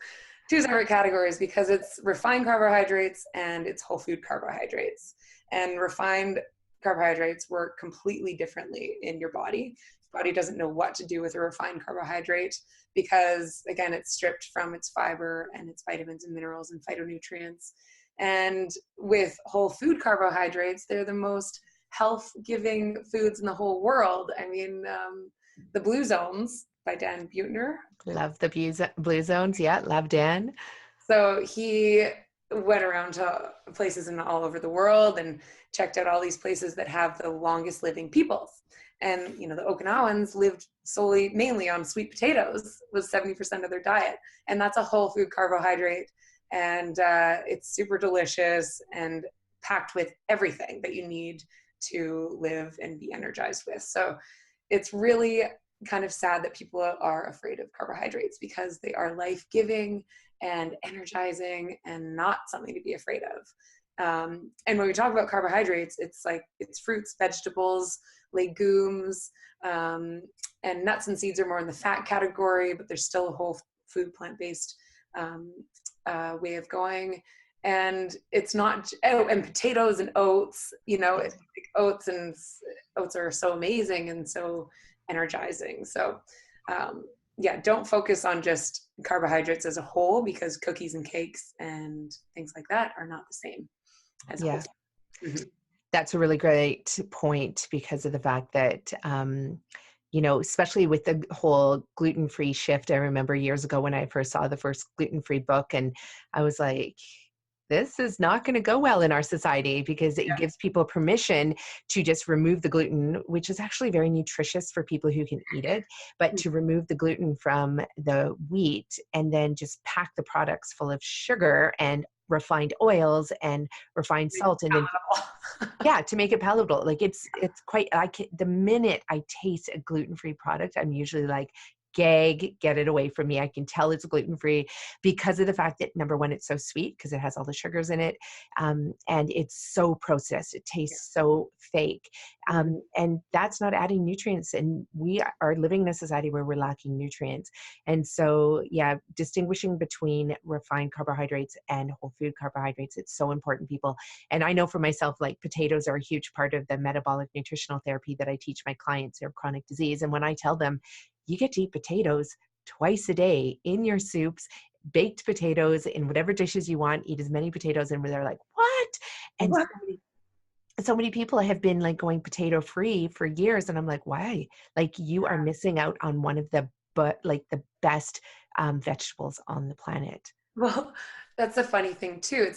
2 separate categories, because it's refined carbohydrates and it's whole food carbohydrates. And refined carbohydrates work completely differently in your body. Your body doesn't know what to do with a refined carbohydrate because, again, it's stripped from its fiber and its vitamins and minerals and phytonutrients. And with whole food carbohydrates, they're the most health-giving foods in the whole world. I mean, the Blue Zones by Dan Buettner. Love the Blue Zones. Yeah, love Dan. So he went around to places all over the world and checked out all these places that have the longest living peoples. And, the Okinawans lived mainly on sweet potatoes, was 70% of their diet. And that's a whole food carbohydrate. And it's super delicious and packed with everything that you need to live and be energized with. So it's really kind of sad that people are afraid of carbohydrates, because they are life-giving and energizing and not something to be afraid of. And when we talk about carbohydrates, it's fruits, vegetables, legumes, and nuts and seeds are more in the fat category, but there's still a whole food plant-based way of going. And it's not, and potatoes and oats, oats are so amazing and so energizing. So don't focus on just carbohydrates as a whole, because cookies and cakes and things like that are not the same as whole. Mm-hmm. That's a really great point, because of the fact that especially with the whole gluten-free shift. I remember years ago when I first saw the first gluten-free book, and I was like, this is not going to go well in our society, because it gives people permission to just remove the gluten, which is actually very nutritious for people who can eat it, but to remove the gluten from the wheat and then just pack the products full of sugar and refined oils and refined salt, and then to make it palatable. Like it's quite, the minute I taste a gluten-free product, I'm usually like, gag, get it away from me. I can tell it's gluten-free because of the fact that, number one, it's so sweet because it has all the sugars in it. And it's so processed. It tastes so fake. And that's not adding nutrients. And we are living in a society where we're lacking nutrients. And so, yeah, distinguishing between refined carbohydrates and whole food carbohydrates, it's so important, people. And I know for myself, like potatoes are a huge part of the metabolic nutritional therapy that I teach my clients who have chronic disease. And when I tell them, you get to eat potatoes twice a day in your soups, baked potatoes in whatever dishes you want, eat as many potatoes. And they're like, what? And so many people have been like going potato free for years. And I'm like, why? Like you are missing out on one of the the best vegetables on the planet. Well, that's a funny thing too.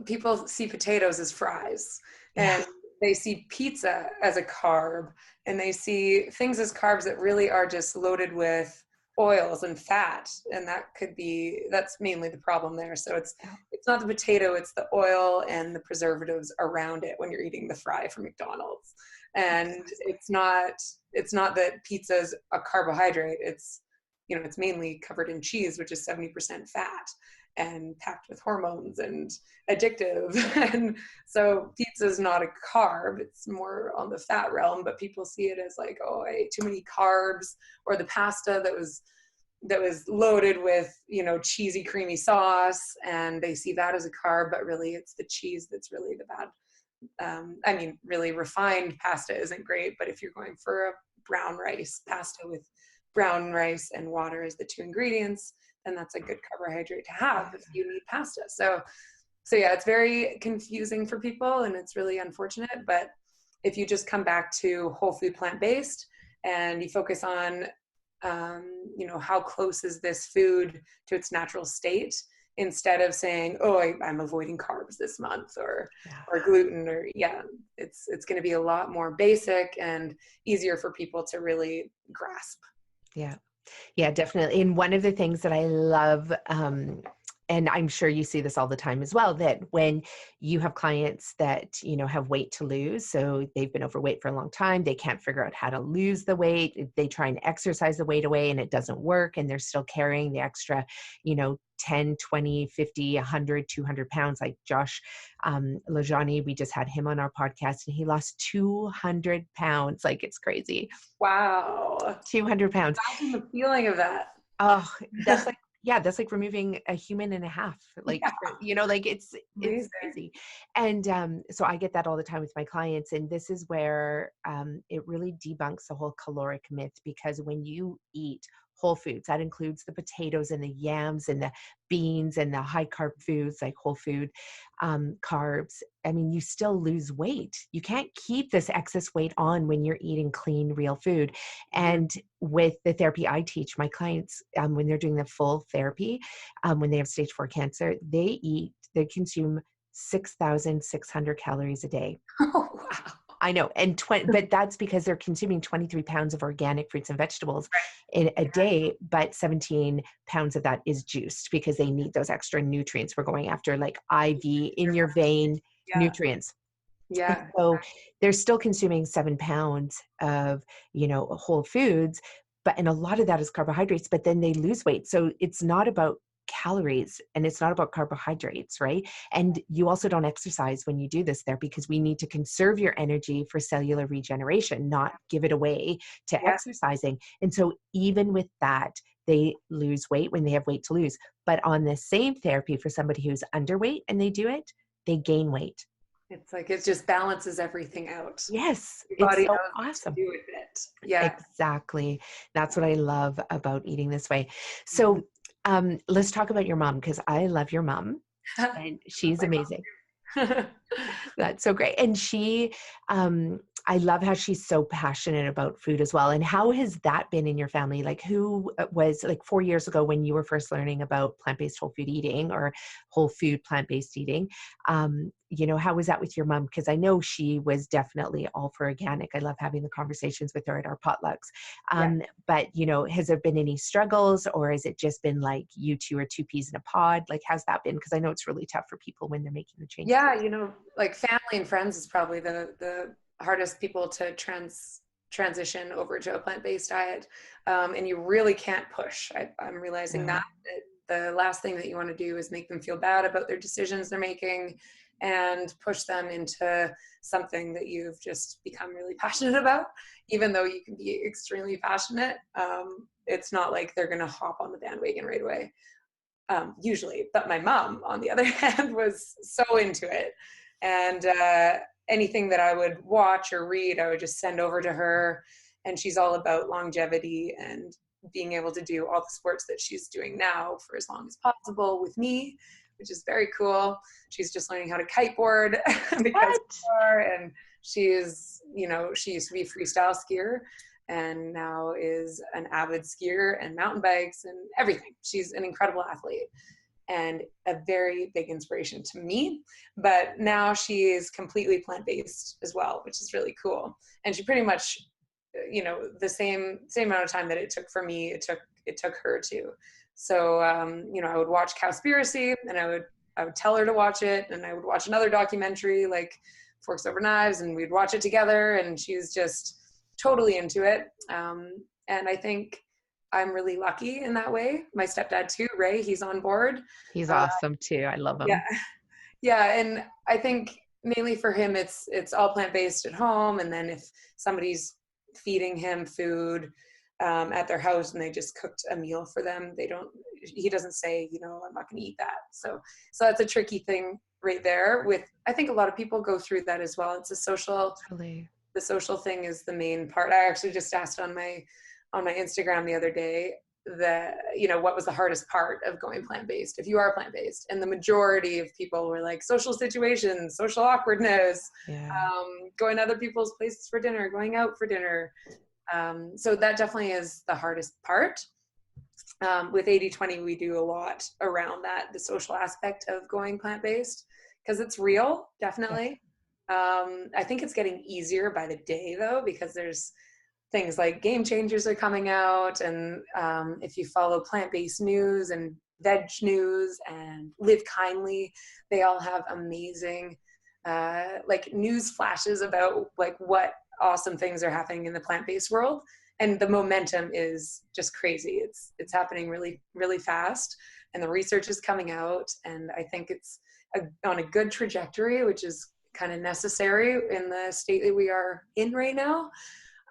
People see potatoes as fries, and they see pizza as a carb, and they see things as carbs that really are just loaded with oils and fat, and that's mainly the problem there. So it's not the potato, it's the oil and the preservatives around it when you're eating the fry from McDonald's. And it's not that pizza's a carbohydrate. It's mainly covered in cheese, which is 70% fat and packed with hormones and addictive. And so pizza is not a carb. It's more on the fat realm, but people see it as like, oh, I ate too many carbs, or the pasta that was loaded with, cheesy, creamy sauce. And they see that as a carb, but really it's the cheese that's really the bad. Really refined pasta isn't great, but if you're going for a brown rice pasta with brown rice and water as the two ingredients, then that's a good carbohydrate to have if you need pasta. So yeah, it's very confusing for people and it's really unfortunate. But if you just come back to whole food plant-based and you focus on, how close is this food to its natural state, instead of saying, oh, I'm avoiding carbs this month or gluten, it's going to be a lot more basic and easier for people to really grasp. Yeah, definitely. And one of the things that I love, and I'm sure you see this all the time as well, that when you have clients that, have weight to lose, so they've been overweight for a long time, they can't figure out how to lose the weight, they try and exercise the weight away and it doesn't work, and they're still carrying the extra, 10, 20, 50, 100, 200 pounds. Like Josh Lajani, we just had him on our podcast and he lost 200 pounds. Like it's crazy. Wow. 200 pounds. Imagine the feeling of that. Oh, that's like removing a human and a half. Like, it's crazy. And so I get that all the time with my clients. And this is where it really debunks the whole caloric myth, because when you eat whole foods, that includes the potatoes and the yams and the beans and the high carb foods like whole food carbs, you still lose weight. You can't keep this excess weight on when you're eating clean, real food. And with the therapy I teach my clients, when they're doing the full therapy, when they have stage 4 cancer, they consume 6,600 calories a day. Oh, wow. I know. But that's because they're consuming 23 pounds of organic fruits and vegetables in a day, but 17 pounds of that is juiced because they need those extra nutrients. We're going after like IV in your vein nutrients. Yeah. And so they're still consuming 7 pounds of, whole foods, and a lot of that is carbohydrates, but then they lose weight. So it's not about calories and it's not about carbohydrates, right? And you also don't exercise when you do this there, because we need to conserve your energy for cellular regeneration, not give it away to exercising. And so even with that, they lose weight when they have weight to lose. But on the same therapy for somebody who's underweight and they do it, they gain weight. It's like it just balances everything out. Yes, your body it's so knows awesome. what to do with it. Yeah, exactly. That's what I love about eating this way. So let's talk about your mom, because I love your mom and she's amazing. That's so great. And she, I love how she's so passionate about food as well. And how has that been in your family? Like, who was, like 4 years ago when you were first learning about plant-based whole food eating or whole food plant-based eating, how was that with your mom? Because I know she was definitely all for organic. I love having the conversations with her at our potlucks. But, has there been any struggles, or has it just been like you two are two peas in a pod? Like, how's that been? Because I know it's really tough for people when they're making the change. Yeah, like family and friends is probably the hardest people to transition over to a plant-based diet. And you really can't push. I'm realizing No. that the last thing that you want to do is make them feel bad about their decisions they're making and push them into something that you've just become really passionate about. Even though you can be extremely passionate, it's not like they're going to hop on the bandwagon right away. Usually, but my mom, on the other hand, was so into it. And anything that I would watch or read, I would just send over to her. And she's all about longevity and being able to do all the sports that she's doing now for as long as possible with me, which is very cool. She's just learning how to kiteboard because and she's, she used to be a freestyle skier and now is an avid skier and mountain bikes and everything. She's an incredible athlete and a very big inspiration to me. But now she is completely plant-based as well, which is really cool. And she pretty much, the same amount of time that it took for me, it took her too. So, I would watch Cowspiracy and I would tell her to watch it, and I would watch another documentary like Forks Over Knives, and we'd watch it together, and she's just totally into it. And I think I'm really lucky in that way. My stepdad too, Ray, he's on board. He's awesome too. I love him. Yeah. Yeah. And I think mainly for him, it's all plant-based at home. And then if somebody's feeding him food at their house and they just cooked a meal for them, he doesn't say, I'm not going to eat that. So that's a tricky thing right there I think a lot of people go through that as well. It's a social, Totally. The social thing is the main part. I actually just asked on my Instagram the other day what was the hardest part of going plant-based if you are plant-based, and the majority of people were like social situations, social awkwardness, going to other people's places for dinner, going out for dinner. So that definitely is the hardest part. With 80/20, we do a lot around that, the social aspect of going plant-based, because it's real, definitely. I think it's getting easier by the day though, because there's things like Game Changers are coming out, and if you follow plant-based news and veg news and Live Kindly, they all have amazing news flashes about what awesome things are happening in the plant-based world, and the momentum is just crazy. It's happening really, really fast, and the research is coming out, and I think it's on a good trajectory, which is kind of necessary in the state that we are in right now.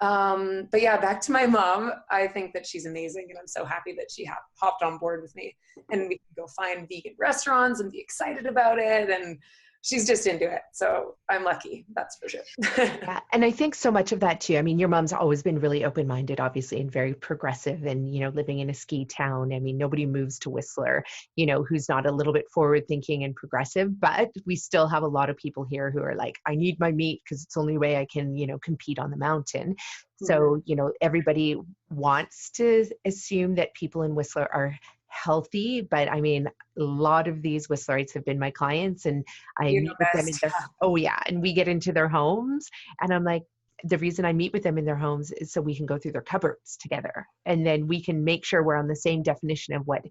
But yeah, back to my mom. I think that she's amazing, and I'm so happy that she hopped on board with me, and we can go find vegan restaurants and be excited about it, and she's just into it. So I'm lucky, that's for sure. Yeah, and I think so much of that too. I mean, your mom's always been really open-minded, obviously, and very progressive, and, living in a ski town. I mean, nobody moves to Whistler, who's not a little bit forward-thinking and progressive, but we still have a lot of people here who are like, I need my meat because it's the only way I can, compete on the mountain. So, everybody wants to assume that people in Whistler are healthy, but I mean, a lot of these Whistlerites have been my clients, and I meet with them in and we get into their homes, and I'm like, the reason I meet with them in their homes is so we can go through their cupboards together, and then we can make sure we're on the same definition of what,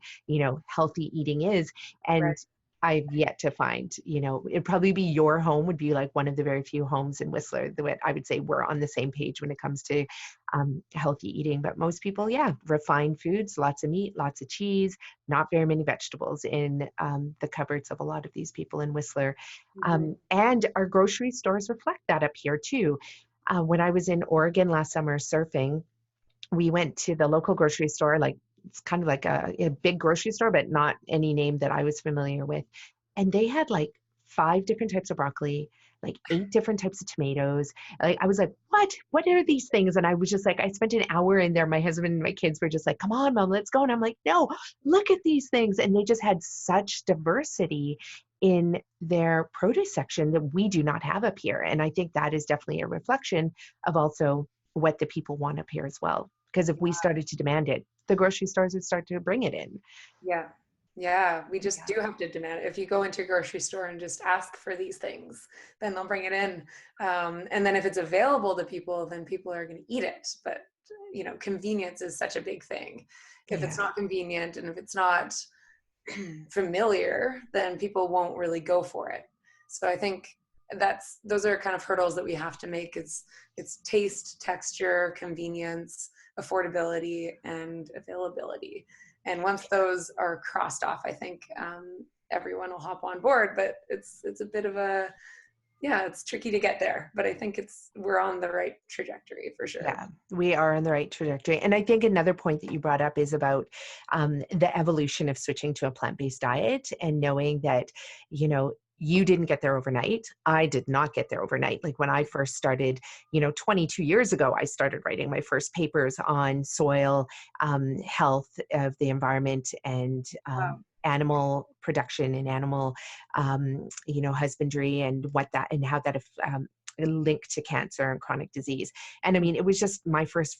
healthy eating is. And Right. I've yet to find, it'd probably be your home would be like one of the very few homes in Whistler that I would say we're on the same page when it comes to healthy eating. But most people, refined foods, lots of meat, lots of cheese, not very many vegetables in the cupboards of a lot of these people in Whistler. And our grocery stores reflect that up here too. When I was in Oregon last summer surfing, we went to the local grocery store, it's kind of like a big grocery store, but not any name that I was familiar with. And they had 5 different types of broccoli, 8 different types of tomatoes. I was like, what are these things? And I was just like, I spent an hour in there. My husband and my kids were just like, come on, Mom, let's go. And I'm like, no, look at these things. And they just had such diversity in their produce section that we do not have up here. And I think that is definitely a reflection of also what the people want up here as well. Because if we started to demand it, the grocery stores would start to bring it in. Yeah, we just do have to demand it. If you go into a grocery store and just ask for these things, then they'll bring it in. And then if it's available to people, then people are going to eat it. But, convenience is such a big thing. If it's not convenient and if it's not familiar, then people won't really go for it. So I think those are kind of hurdles that we have to make. It's taste, texture, convenience, affordability, and availability. And once those are crossed off, I think everyone will hop on board. But it's a bit of a, yeah, it's tricky to get there, but I think we're on the right trajectory for sure. Yeah, we are on the right trajectory. And I think another point that you brought up is about the evolution of switching to a plant-based diet and knowing that, you didn't get there overnight. I did not get there overnight. Like when I first started, 22 years ago, I started writing my first papers on soil health of the environment and Wow. animal production and animal, husbandry and how that linked to cancer and chronic disease. And I mean, it was just my first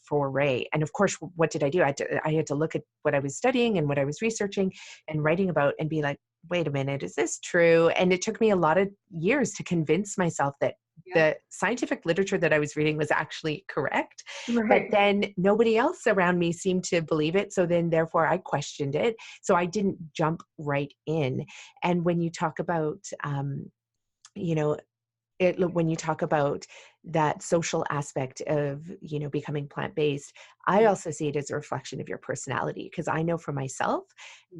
foray. And of course, what did I do? I had to look at what I was studying and what I was researching and writing about and be like, wait a minute, is this true? And it took me a lot of years to convince myself that the scientific literature that I was reading was actually correct. Right. But then nobody else around me seemed to believe it. So then therefore I questioned it. So I didn't jump right in. And when you talk about, when you talk about that social aspect of, becoming plant-based, I also see it as a reflection of your personality. Because I know for myself,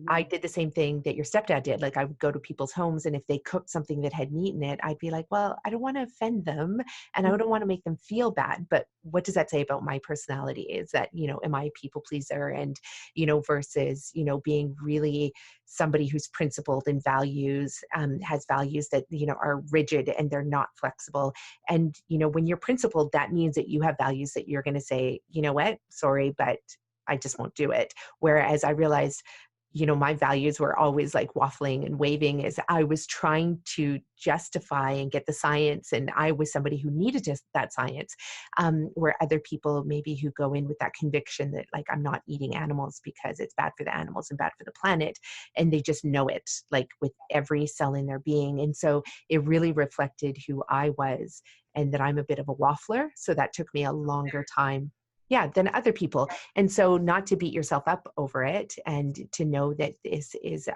I did the same thing that your stepdad did. Like I would go to people's homes and if they cooked something that had meat in it, I'd be like, well, I don't want to offend them and I don't want to make them feel bad. But what does that say about my personality? Is that, am I a people pleaser and, versus, being really somebody who's principled and has values that, are rigid and they're not flexible. And, when you're principled, that means that you have values that you're going to say, you know what, sorry, but I just won't do it. Whereas I realized, my values were always like waffling and waving as I was trying to justify and get the science. And I was somebody who needed that science, where other people maybe who go in with that conviction that like, I'm not eating animals because it's bad for the animals and bad for the planet. And they just know it like with every cell in their being. And so it really reflected who I was and that I'm a bit of a waffler. So that took me a longer time than other people. And so not to beat yourself up over it and to know that this is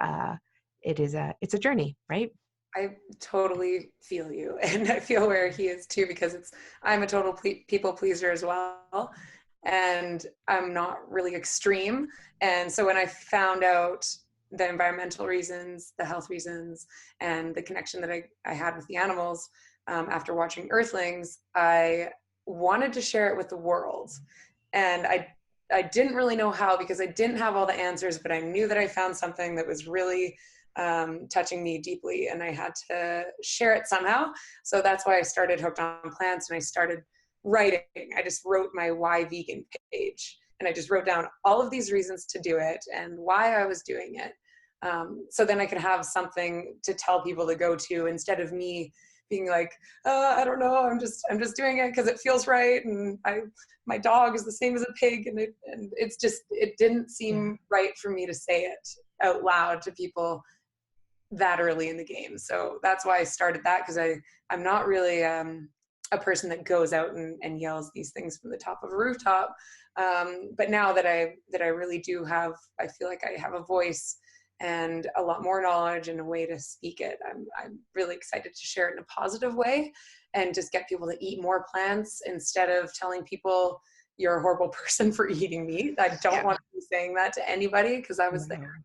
it's a journey, right? I totally feel you. And I feel where he is too, because I'm a total people pleaser as well. And I'm not really extreme. And so when I found out the environmental reasons, the health reasons, and the connection that I had with the animals, after watching Earthlings, I wanted to share it with the world. And I didn't really know how, because I didn't have all the answers, but I knew that I found something that was really touching me deeply, and I had to share it somehow. So that's why I started Hooked on Plants, and I started writing. I just wrote my Why Vegan page, and I just wrote down all of these reasons to do it and why I was doing it. So then I could have something to tell people to go to, instead of me being like, I don't know, I'm just doing it because it feels right, and my dog is the same as a pig, and it didn't seem right for me to say it out loud to people that early in the game. So that's why I started that, because I'm not really a person that goes out and yells these things from the top of a rooftop. But now that I really do have, I feel like I have a voice and a lot more knowledge and a way to speak it. I'm really excited to share it in a positive way and just get people to eat more plants, instead of telling people you're a horrible person for eating meat. I don't want to be saying that to anybody, because I was there.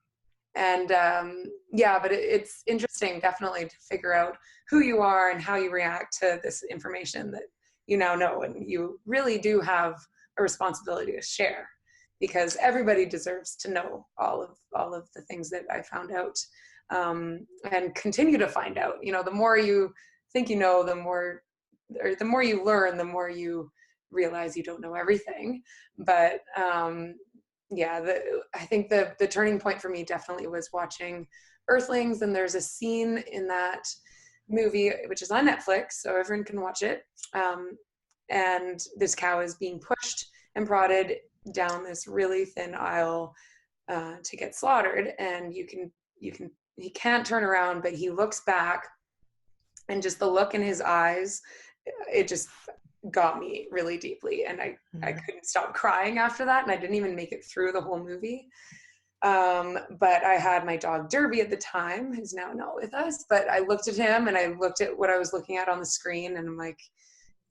And but it's interesting, definitely, to figure out who you are and how you react to this information that you now know, and you really do have a responsibility to share, because everybody deserves to know all of the things that I found out, and continue to find out. The more you think you know, the more you learn, the more you realize you don't know everything. But I think the turning point for me definitely was watching Earthlings, and there's a scene in that movie, which is on Netflix, so everyone can watch it. And this cow is being pushed and prodded down this really thin aisle to get slaughtered, and he can't turn around, but he looks back, and just the look in his eyes, it just got me really deeply, and I couldn't stop crying after that, and I didn't even make it through the whole movie. But I had my dog Derby at the time, who's now not with us, but I looked at him and I looked at what I was looking at on the screen, and I'm like,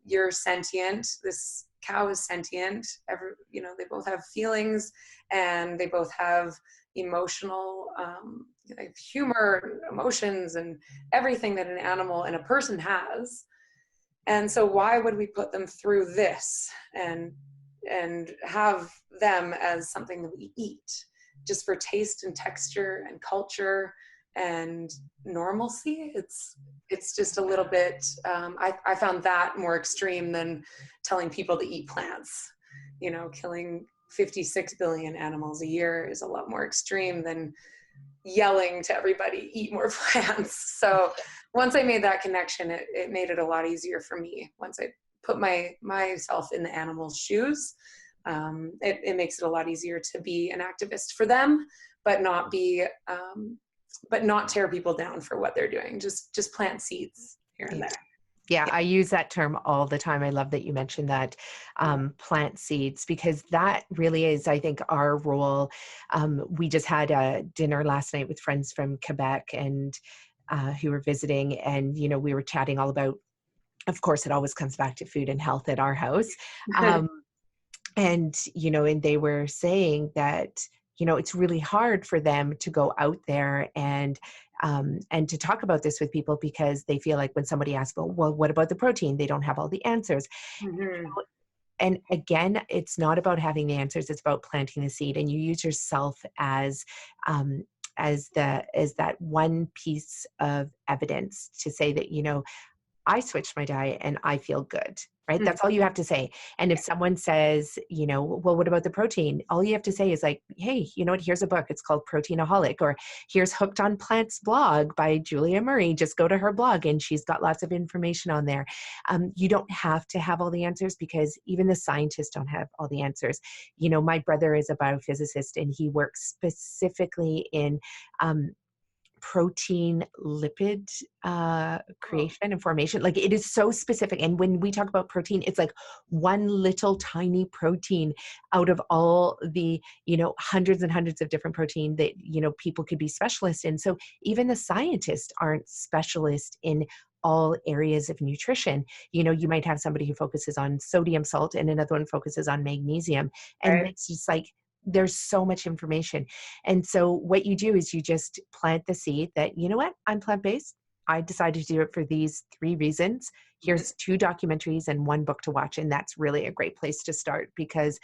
you're sentient. This cow is sentient. They both have feelings, and they both have emotional, like humor, emotions, and everything that an animal and a person has. And so why would we put them through this and have them as something that we eat just for taste and texture and culture and normalcy? It's just a little bit, I found that more extreme than telling people to eat plants. Killing 56 billion animals a year is a lot more extreme than yelling to everybody, eat more plants. So once I made that connection, it made it a lot easier for me. Once I put myself in the animal's shoes, it makes it a lot easier to be an activist for them, but not tear people down for what they're doing. Just plant seeds here and there. Yeah, I use that term all the time. I love that you mentioned that, plant seeds, because that really is, I think, our role. We just had a dinner last night with friends from Quebec and who were visiting, and, we were chatting all about, of course, it always comes back to food and health at our house. And they were saying that, it's really hard for them to go out there and to talk about this with people, because they feel like when somebody asks, well, what about the protein? They don't have all the answers. Mm-hmm. And again, it's not about having the answers. It's about planting the seed, and you use yourself as that one piece of evidence to say that, I switched my diet and I feel good, right? That's all you have to say. And if someone says, well, what about the protein? All you have to say is like, hey, you know what? Here's a book. It's called Proteinholic, or here's Hooked on Plants blog by Julia Murray. Just go to her blog and she's got lots of information on there. You don't have to have all the answers, because even the scientists don't have all the answers. My brother is a biophysicist, and he works specifically in protein lipid creation and formation. Like, it is so specific. And when we talk about protein, it's like one little tiny protein out of all the, hundreds and hundreds of different protein that, people could be specialists in. So even the scientists aren't specialists in all areas of nutrition. You might have somebody who focuses on sodium salt and another one focuses on magnesium. And Right. it's just like, there's so much information. And so what you do is you just plant the seed that, you know what, I'm plant-based. I decided to do it for these 3 reasons. Here's 2 documentaries and 1 book to watch. And that's really a great place to start, because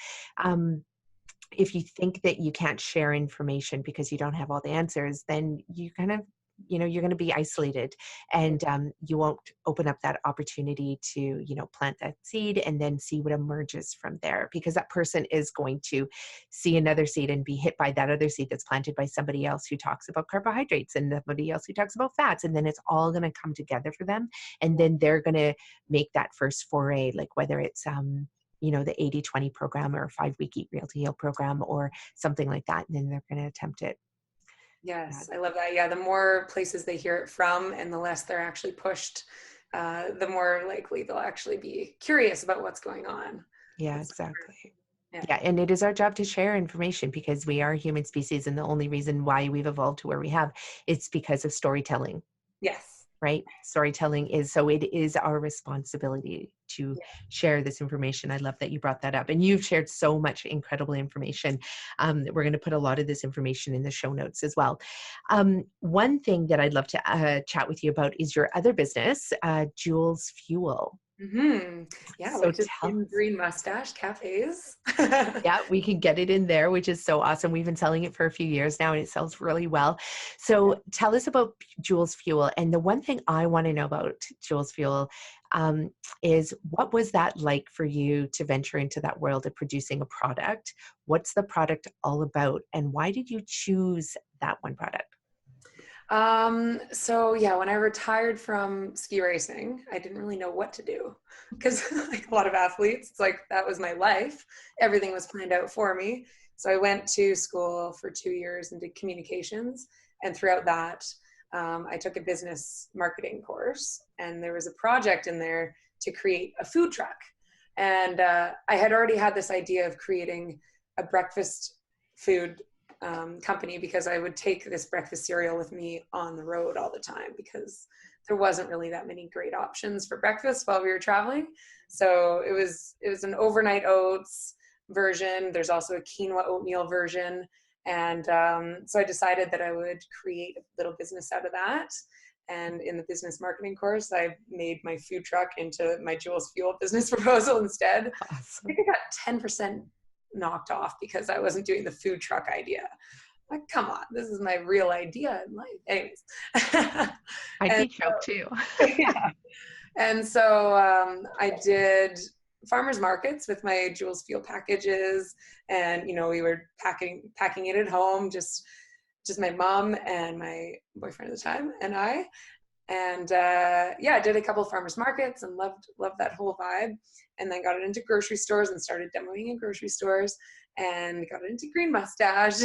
if you think that you can't share information because you don't have all the answers, then you kind of, you're going to be isolated, and you won't open up that opportunity to, plant that seed and then see what emerges from there, because that person is going to see another seed and be hit by that other seed that's planted by somebody else who talks about carbohydrates and somebody else who talks about fats. And then it's all going to come together for them. And then they're going to make that first foray, like whether it's, the 80-20 program or a 5-week Eat Real to Heal program or something like that. And then they're going to attempt it. Yes, I love that. Yeah, the more places they hear it from and the less they're actually pushed, the more likely they'll actually be curious about what's going on. Yeah, exactly. Yeah. Yeah, and it is our job to share information, because we are a human species, and the only reason why we've evolved to where we have, it's because of storytelling. Yes. Right? Storytelling is, so it is our responsibility to share this information. I love that you brought that up, and you've shared so much incredible information. We're going to put a lot of this information in the show notes as well. One thing that I'd love to chat with you about is your other business, Jules Fuel. Mm-hmm. Yeah, So which is green mustache cafes. Yeah, we can get it in there, which is so awesome. We've been selling it for a few years now, and it sells really well. So tell us about Jules Fuel. And the one thing I want to know about Jules Fuel is, what was that like for you to venture into that world of producing a product? What's the product all about? And why did you choose that one product? So yeah, when I retired from ski racing, I didn't really know what to do, because like a lot of athletes, it's like, that was my life. Everything was planned out for me. So I went to school for 2 years and did communications. And throughout that, I took a business marketing course, and there was a project in there to create a food truck. And I had already had this idea of creating a breakfast food company because I would take this breakfast cereal with me on the road all the time because there wasn't really that many great options for breakfast while we were traveling. So it was an overnight oats version. There's also a quinoa oatmeal version. And so I decided that I would create a little business out of that. And in the business marketing course, I made my food truck into my Jules Fuel business proposal instead. Awesome. I think I got 10% knocked off because I wasn't doing the food truck idea. Like, come on, this is my real idea in life. Anyways. I'd be choked too. Yeah. And so I did farmers markets with my Jules Fuel packages, and we were packing it at home, just my mom and my boyfriend at the time and I. And I did a couple of farmers markets and loved that whole vibe. And then got it into grocery stores and started demoing in grocery stores and got it into Green Mustache.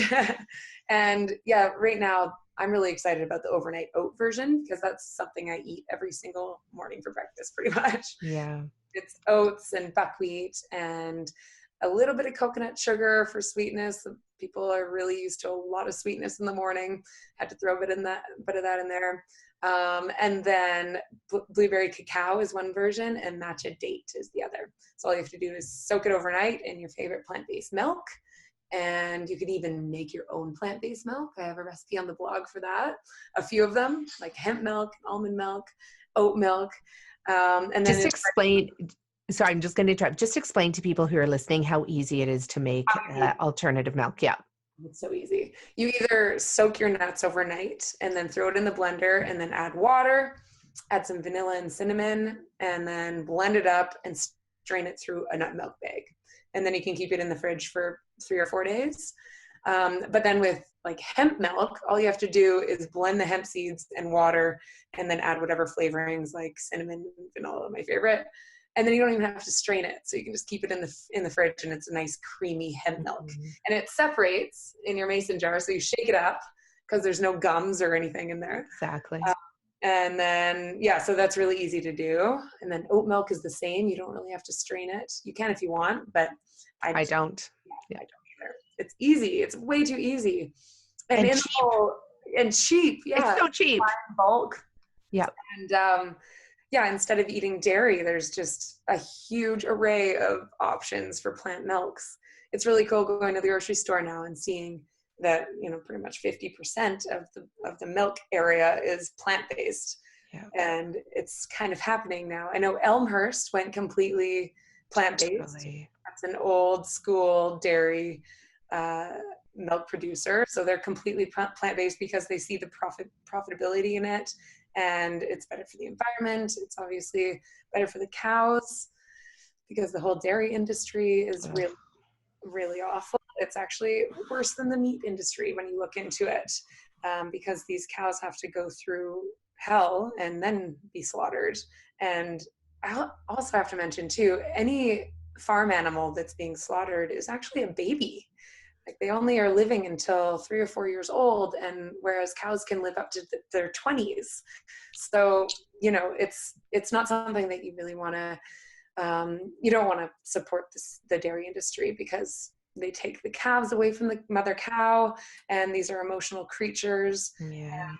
And yeah, right now I'm really excited about the overnight oat version because that's something I eat every single morning for breakfast pretty much. Yeah. It's oats and buckwheat and a little bit of coconut sugar for sweetness. People are really used to a lot of sweetness in the morning. Had to throw a bit of that in there. And then blueberry cacao is one version and matcha date is the other. So all you have to do is soak it overnight in your favorite plant-based milk. And you can even make your own plant-based milk. I have a recipe on the blog for that. A few of them, like hemp milk, almond milk, oat milk. And then just explain, sorry, I'm just going to interrupt. Just explain to people who are listening how easy it is to make alternative milk. Yeah. It's so easy. You either soak your nuts overnight and then throw it in the blender and then add water, add some vanilla and cinnamon, and then blend it up and strain it through a nut milk bag. And then you can keep it in the fridge for 3 or 4 days. But then with like hemp milk, all you have to do is blend the hemp seeds and water and then add whatever flavorings like cinnamon, vanilla, my favorite. And then you don't even have to strain it. So you can just keep it in the fridge and it's a nice creamy hemp milk. Mm-hmm. And it separates in your mason jar. So you shake it up because there's no gums or anything in there. Exactly. And then, so that's really easy to do. And then oat milk is the same. You don't really have to strain it. You can if you want, but I don't. Yeah, I don't either. It's easy. It's way too easy. And cheap. Yeah. It's so cheap. In bulk. Yeah. And, instead of eating dairy, there's just a huge array of options for plant milks. It's really cool going to the grocery store now and seeing that, pretty much 50% of the milk area is plant-based. Yeah. And it's kind of happening now. I know Elmhurst went completely plant-based. Totally. That's an old school dairy milk producer. So they're completely plant-based because they see the profitability in it. And it's better for the environment. It's obviously better for the cows because the whole dairy industry is really, really awful. It's actually worse than the meat industry when you look into it, because these cows have to go through hell and then be slaughtered. And I also have to mention too, any farm animal that's being slaughtered is actually a baby. Like they only are living until 3 or 4 years old, and whereas cows can live up to their 20s. So, it's not something that you really want to, you don't want to support the dairy industry because they take the calves away from the mother cow, and these are emotional creatures. Yeah.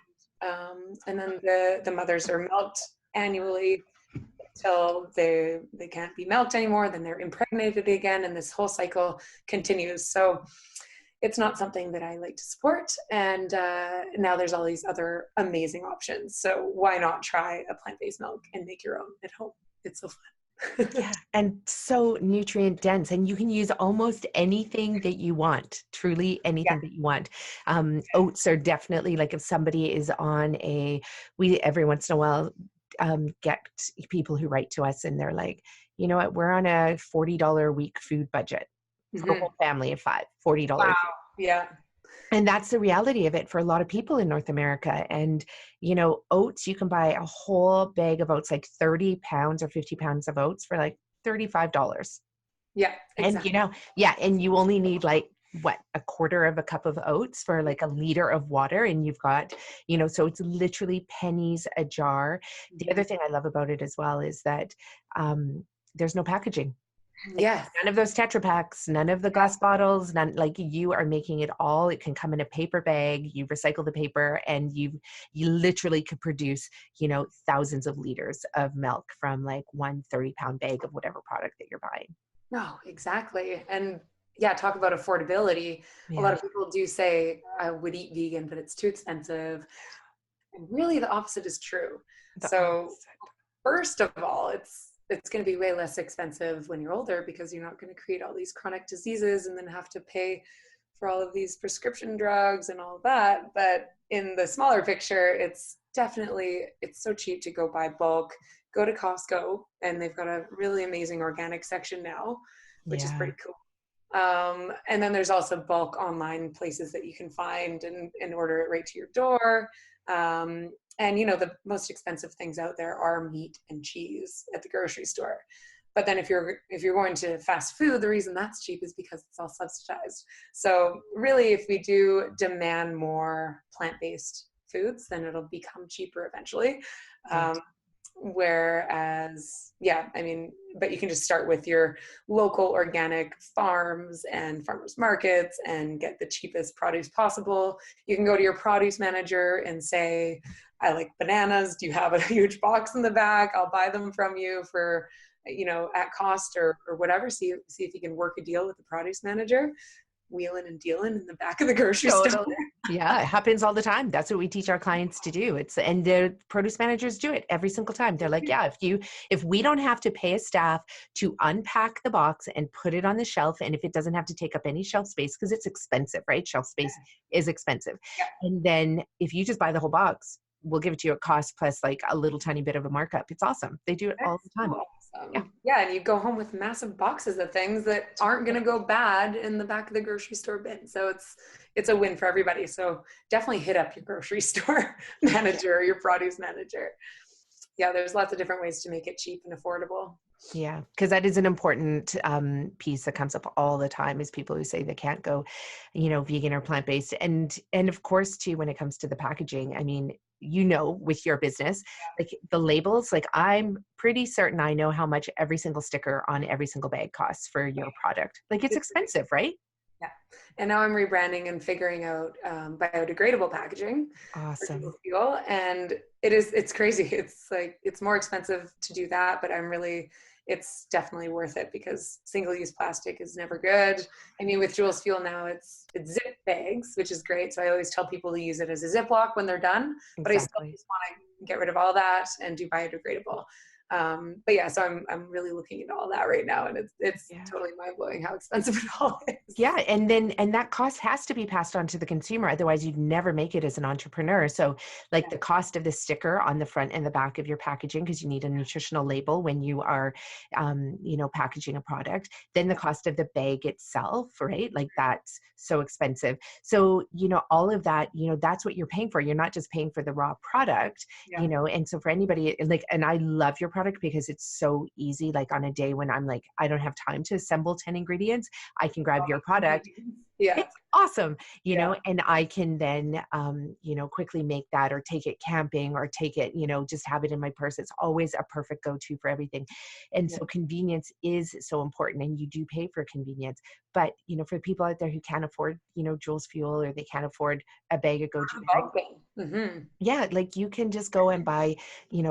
And then the mothers are milked annually until they can't be milked anymore. Then they're impregnated again, and this whole cycle continues. So it's not something that I like to support. And now there's all these other amazing options. So why not try a plant-based milk and make your own at home? It's so fun. Yeah, and so nutrient dense, and you can use almost anything that you want, truly anything that you want. Oats are definitely, like if somebody is on we every once in a while get people who write to us and they're like, you know what, we're on a $40 a week food budget for a whole family of 5, $40. Wow. Yeah. And that's the reality of it for a lot of people in North America. And, oats, you can buy a whole bag of oats, like 30 pounds or 50 pounds of oats for like $35. Yeah. Exactly. And, and you only need like, a quarter of a cup of oats for like a liter of water. And you've got, so it's literally pennies a jar. The other thing I love about it as well is that there's no packaging. Like, Yes. none of those Tetra Paks, none of the glass bottles, none, like you are making it all. It can come in a paper bag, you recycle the paper, and you literally could produce, thousands of liters of milk from like one 30-pound bag of whatever product that you're buying. No, exactly. And yeah, talk about affordability. A lot Yeah. of people do say I would eat vegan, but it's too expensive. And really the opposite is true. The So opposite. first of all, it's going to be way less expensive when you're older because you're not going to create all these chronic diseases and then have to pay for all of these prescription drugs and all of that. But in the smaller picture, it's so cheap to go buy bulk, go to Costco, and they've got a really amazing organic section now, which is Yeah. pretty cool. And then there's also bulk online places that you can find and order it right to your door. And the most expensive things out there are meat and cheese at the grocery store. But then if you're going to fast food, the reason that's cheap is because it's all subsidized. So really, if we do demand more plant-based foods, then it'll become cheaper eventually. Right. Whereas, but you can just start with your local organic farms and farmers markets and get the cheapest produce possible. You can go to your produce manager and say, I like bananas. Do you have a huge box in the back? I'll buy them from you for, at cost or whatever. See if you can work a deal with the produce manager. Wheeling and dealing in the back of the grocery store. Yeah, it happens all the time. That's what we teach our clients to do. And the produce managers do it every single time. They're like, yeah, if we don't have to pay a staff to unpack the box and put it on the shelf, and if it doesn't have to take up any shelf space, because it's expensive, right? Shelf space is expensive. Yeah. And then if you just buy the whole box, we'll give it to you at cost plus like a little tiny bit of a markup. It's awesome. They do it all the time. Awesome. Yeah, and you go home with massive boxes of things that aren't going to go bad in the back of the grocery store bin. So it's a win for everybody. So definitely hit up your grocery store manager or your produce manager. Yeah, there's lots of different ways to make it cheap and affordable. Yeah, because that is an important piece that comes up all the time is people who say they can't go, vegan or plant-based. And of course, too, when it comes to the packaging, I mean, with your business, like the labels, like I'm pretty certain I know how much every single sticker on every single bag costs for your product. Like it's expensive, right? Yeah. And now I'm rebranding and figuring out biodegradable packaging. Awesome. For fuel. And it's crazy. It's like, it's more expensive to do that, but it's definitely worth it because single-use plastic is never good. I mean, with Jules Fuel now, it's zip bags, which is great. So I always tell people to use it as a Ziploc when they're done, but I still just want to get rid of all that and do biodegradable. But yeah, so I'm really looking into all that right now, and it's totally mind-blowing how expensive it all is. Yeah, and that cost has to be passed on to the consumer, otherwise you'd never make it as an entrepreneur. So like the cost of the sticker on the front and the back of your packaging, because you need a nutritional label when you are packaging a product, then the cost of the bag itself, right? Like that's so expensive. So all of that, that's what you're paying for. You're not just paying for the raw product, and so for anybody, like, and I love your product because it's so easy. Like on a day when I'm like, I don't have time to assemble 10 ingredients, I can grab your product. Yeah. It's awesome, and I can then, quickly make that or take it camping or take it, just have it in my purse. It's always a perfect go-to for everything. And so convenience is so important, and you do pay for convenience. But, for people out there who can't afford, Jules Fuel, or they can't afford a bag of goji berries, yeah, like you can just go and buy,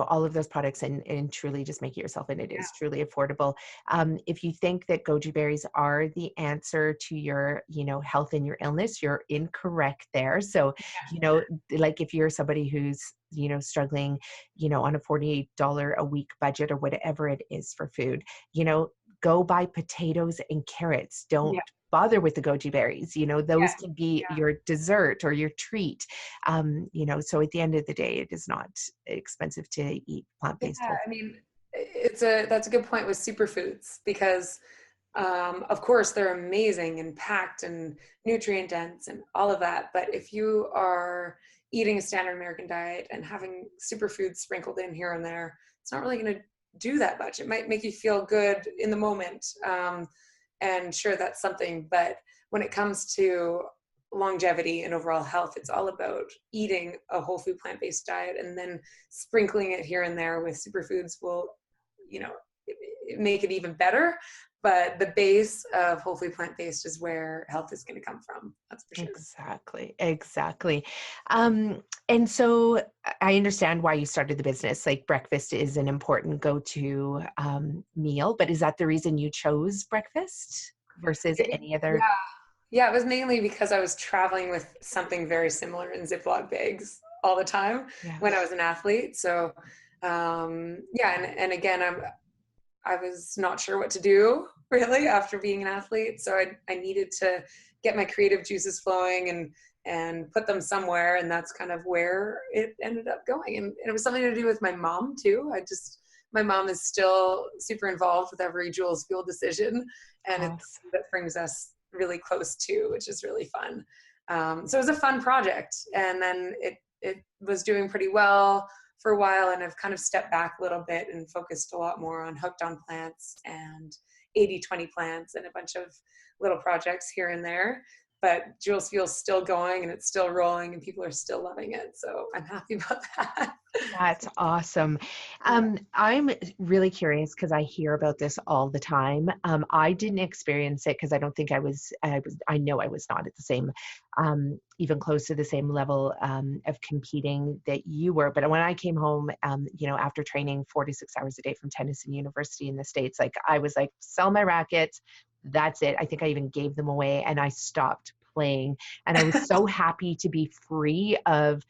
all of those products and truly just make it yourself. And it is truly affordable. If you think that goji berries are the answer to your, health and your illness, you're incorrect there. So, like if you're somebody who's, struggling, on a $48 a week budget or whatever it is for food, go buy potatoes and carrots. Don't bother with the goji berries. Those can be your dessert or your treat. So at the end of the day, it is not expensive to eat plant-based. Yeah, I mean, that's a good point with superfoods because of course they're amazing and packed and nutrient dense and all of that. But if you are eating a standard American diet and having superfoods sprinkled in here and there, it's not really going to do that much. It might make you feel good in the moment. And sure, that's something, but when it comes to longevity and overall health, it's all about eating a whole food plant-based diet and then sprinkling it here and there with superfoods will, make it even better. But the base of hopefully plant-based is where health is going to come from. That's for sure. Exactly. Exactly. And so I understand why you started the business. Like breakfast is an important go-to meal, but is that the reason you chose breakfast versus any other? Yeah. Yeah, it was mainly because I was traveling with something very similar in Ziploc bags all the time Yeah. when I was an athlete. So, yeah, and again, I was not sure what to do really after being an athlete. So I needed to get my creative juices flowing and put them somewhere. And that's kind of where it ended up going. And it was something to do with my mom too. My mom is still super involved with every Jules Fuel decision. And it's Awesome. that brings us really close too, which is really fun. So it was a fun project. And then it was doing pretty well for a while, and I've kind of stepped back a little bit and focused a lot more on hooked on plants and 80-20 plants and a bunch of little projects here and there. But Jules Fuel's still going and it's still rolling and people are still loving it. So I'm happy about that. That's awesome. Yeah. I'm really curious because I hear about this all the time. I didn't experience it because I don't think I know I was not at the same, even close to the same level of competing that you were. But when I came home, after training 46 hours a day from Tennyson University in the States, like I was like, sell my rackets. That's it. I think I even gave them away and I stopped playing. And I was so happy to be free of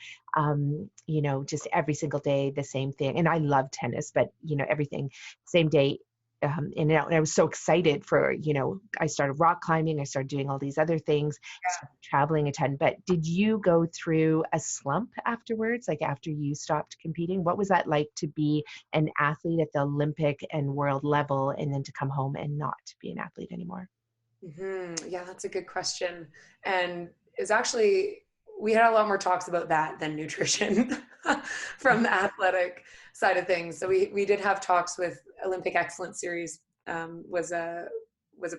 just every single day, the same thing. And I love tennis, but, everything same day, in and out. And I was so excited for, I started rock climbing. I started doing all these other things, started traveling a ton. But did you go through a slump afterwards? Like after you stopped competing, what was that like to be an athlete at the Olympic and world level and then to come home and not be an athlete anymore? Yeah, that's a good question. And it's actually, we had a lot more talks about that than nutrition from the athletic side of things. So we did have talks with Olympic Excellence Series, was a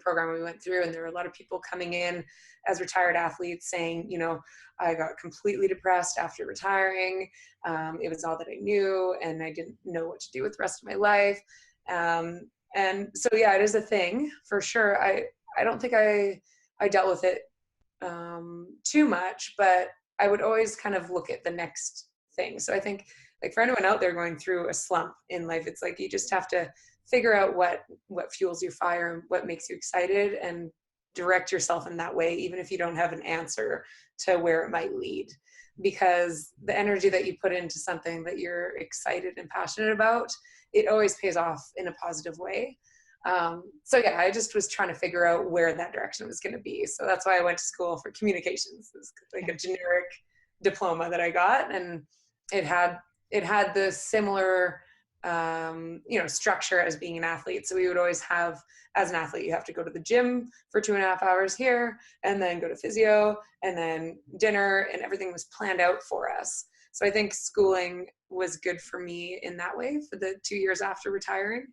program we went through, and there were a lot of people coming in as retired athletes saying, I got completely depressed after retiring. It was all that I knew and I didn't know what to do with the rest of my life. And so, yeah, it is a thing for sure. I don't think I dealt with it too much, but I would always kind of look at the next thing. So I think like for anyone out there going through a slump in life, it's like you just have to figure out what fuels your fire and what makes you excited and direct yourself in that way, even if you don't have an answer to where it might lead. Because the energy that you put into something that you're excited and passionate about, it always pays off in a positive way. So yeah, I just was trying to figure out where that direction was going to be. So that's why I went to school for communications. It's like a generic diploma that I got, and it had the similar, structure as being an athlete. So we would always have, as an athlete, you have to go to the gym for 2.5 hours here, and then go to physio, and then dinner, and everything was planned out for us. So I think schooling was good for me in that way for the 2 years after retiring.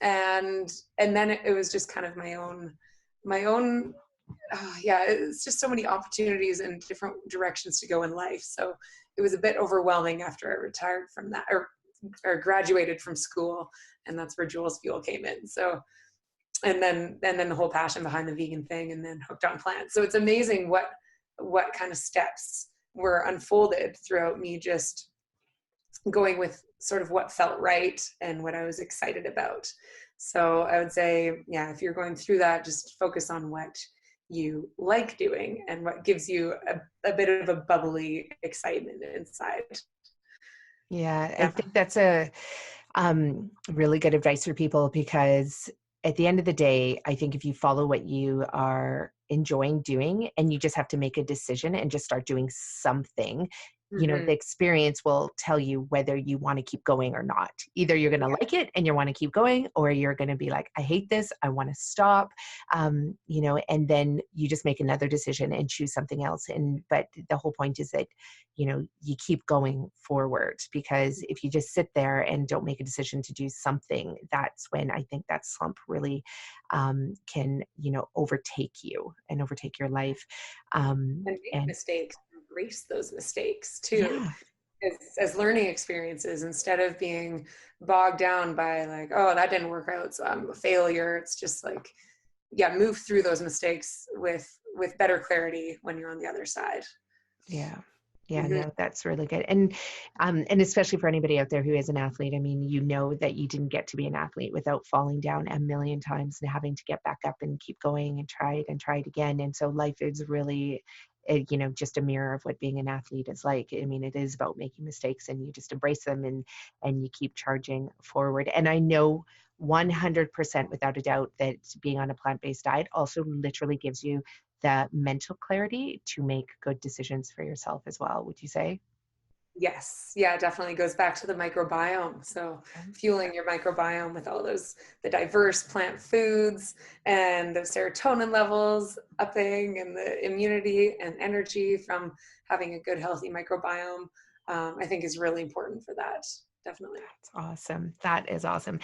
And then it was just kind of my own it's just so many opportunities and different directions to go in life. So it was a bit overwhelming after I retired from that, or graduated from school, and that's where Jules Fuel came in. So and then the whole passion behind the vegan thing, and then hooked on plants. So it's amazing what kind of steps were unfolded throughout me just going with sort of what felt right and what I was excited about. So I would say, yeah, if you're going through that, just focus on what you like doing and what gives you a bit of a bubbly excitement inside. Yeah, I Yeah. think that's a really good advice for people because at the end of the day, I think if you follow what you are enjoying doing and you just have to make a decision and just start doing something, the experience will tell you whether you want to keep going or not. Either you're going to like it and you want to keep going, or you're going to be like, I hate this, I want to stop, and then you just make another decision and choose something else. But the whole point is that, you keep going forward, because if you just sit there and don't make a decision to do something, that's when I think that slump really can, overtake you and overtake your life. And make And mistakes, embrace those mistakes too. yeah. as learning experiences instead of being bogged down by like, oh, that didn't work out, so I'm a failure. It's just like, yeah, move through those mistakes with better clarity when you're on the other side. Yeah. Yeah, Mm-hmm. no, that's really good. And especially for anybody out there who is an athlete, I mean, you know that you didn't get to be an athlete without falling down a million times and having to get back up and keep going and try it again. And so life is really, just a mirror of what being an athlete is like. I mean, it is about making mistakes and you just embrace them and you keep charging forward. And I know 100% without a doubt that being on a plant-based diet also literally gives you the mental clarity to make good decisions for yourself as well, would you say? Yes. Yeah, it definitely goes back to the microbiome. So Yeah. fueling your microbiome with all the diverse plant foods and the serotonin levels upping and the immunity and energy from having a good, healthy microbiome, I think is really important for that. Definitely. That's awesome. That is awesome.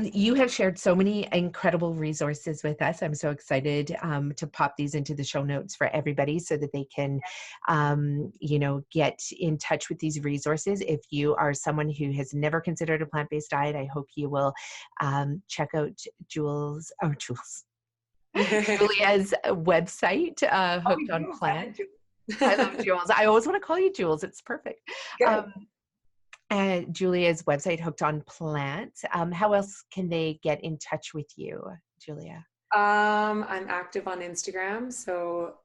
You have shared so many incredible resources with us. I'm so excited to pop these into the show notes for everybody so that they can, get in touch with these resources. If you are someone who has never considered a plant-based diet, I hope you will check out Julia's website, Oh, Hooked on yes, I like Plant. Jules. I love Jules. I always want to call you Jules. It's perfect. Good. Julia's website, Hooked on Plant. How else can they get in touch with you, Julia? I'm active on Instagram, so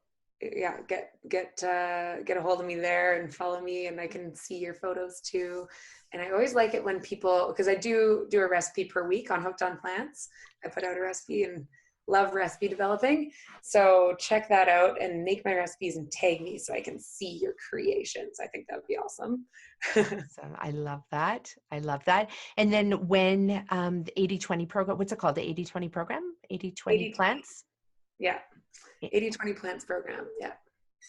yeah, get a hold of me there and follow me, and I can see your photos too. And I always like it when people, because I do a recipe per week on Hooked on Plants. I put out a recipe and love recipe developing. So check that out and make my recipes and tag me so I can see your creations. I think that would be awesome. Awesome. I love that. I love that. And then when the 80/20 program, what's it called? The 80/20 program? 80/20 80/20. plants? Yeah. 80/20 plants program. Yeah.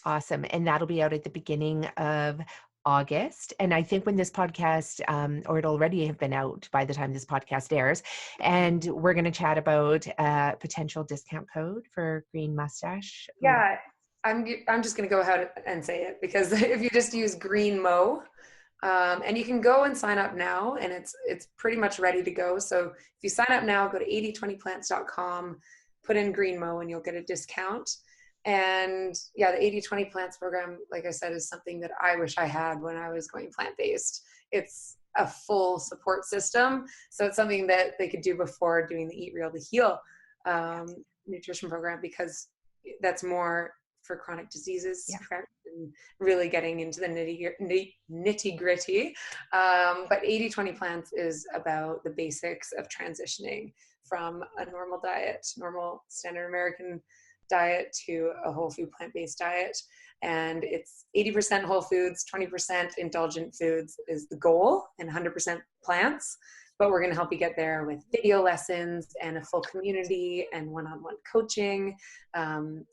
Awesome. And that'll be out at the beginning of August. And I think when this podcast, or it'll already have been out by the time this podcast airs, and we're going to chat about a potential discount code for Green Mustache. Yeah. I'm just going to go ahead and say it because if you just use Green Mo, and you can go and sign up now, and it's pretty much ready to go. So if you sign up now, go to 8020plants.com, put in Green Mo, and you'll get a discount. And yeah, the 80/20 plants program, like I said, is something that I wish I had when I was going plant-based. It's a full support system. So it's something that they could do before doing the Eat Real to Heal nutrition program, because that's more for chronic diseases, Yeah. correct? And really getting into the nitty gritty. But 80/20 plants is about the basics of transitioning from a normal diet, normal standard American diet, to a whole food plant-based diet. And it's 80% whole foods, 20% indulgent foods is the goal, and 100% plants. But we're going to help you get there with video lessons and a full community and one-on-one coaching,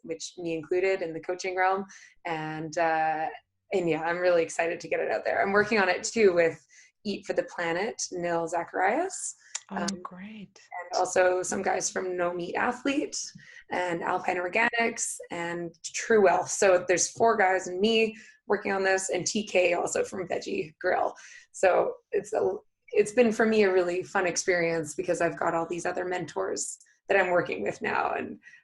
which me included in the coaching realm. And yeah, I'm really excited to get it out there. I'm working on it too with Eat for the Planet, Nil Zacharias. Oh, great. And also some guys from No Meat Athlete and Alpine Organics and True Wealth. So there's 4 guys and me working on this, and TK also from Veggie Grill. So it's been for me a really fun experience because I've got all these other mentors that I'm working with now,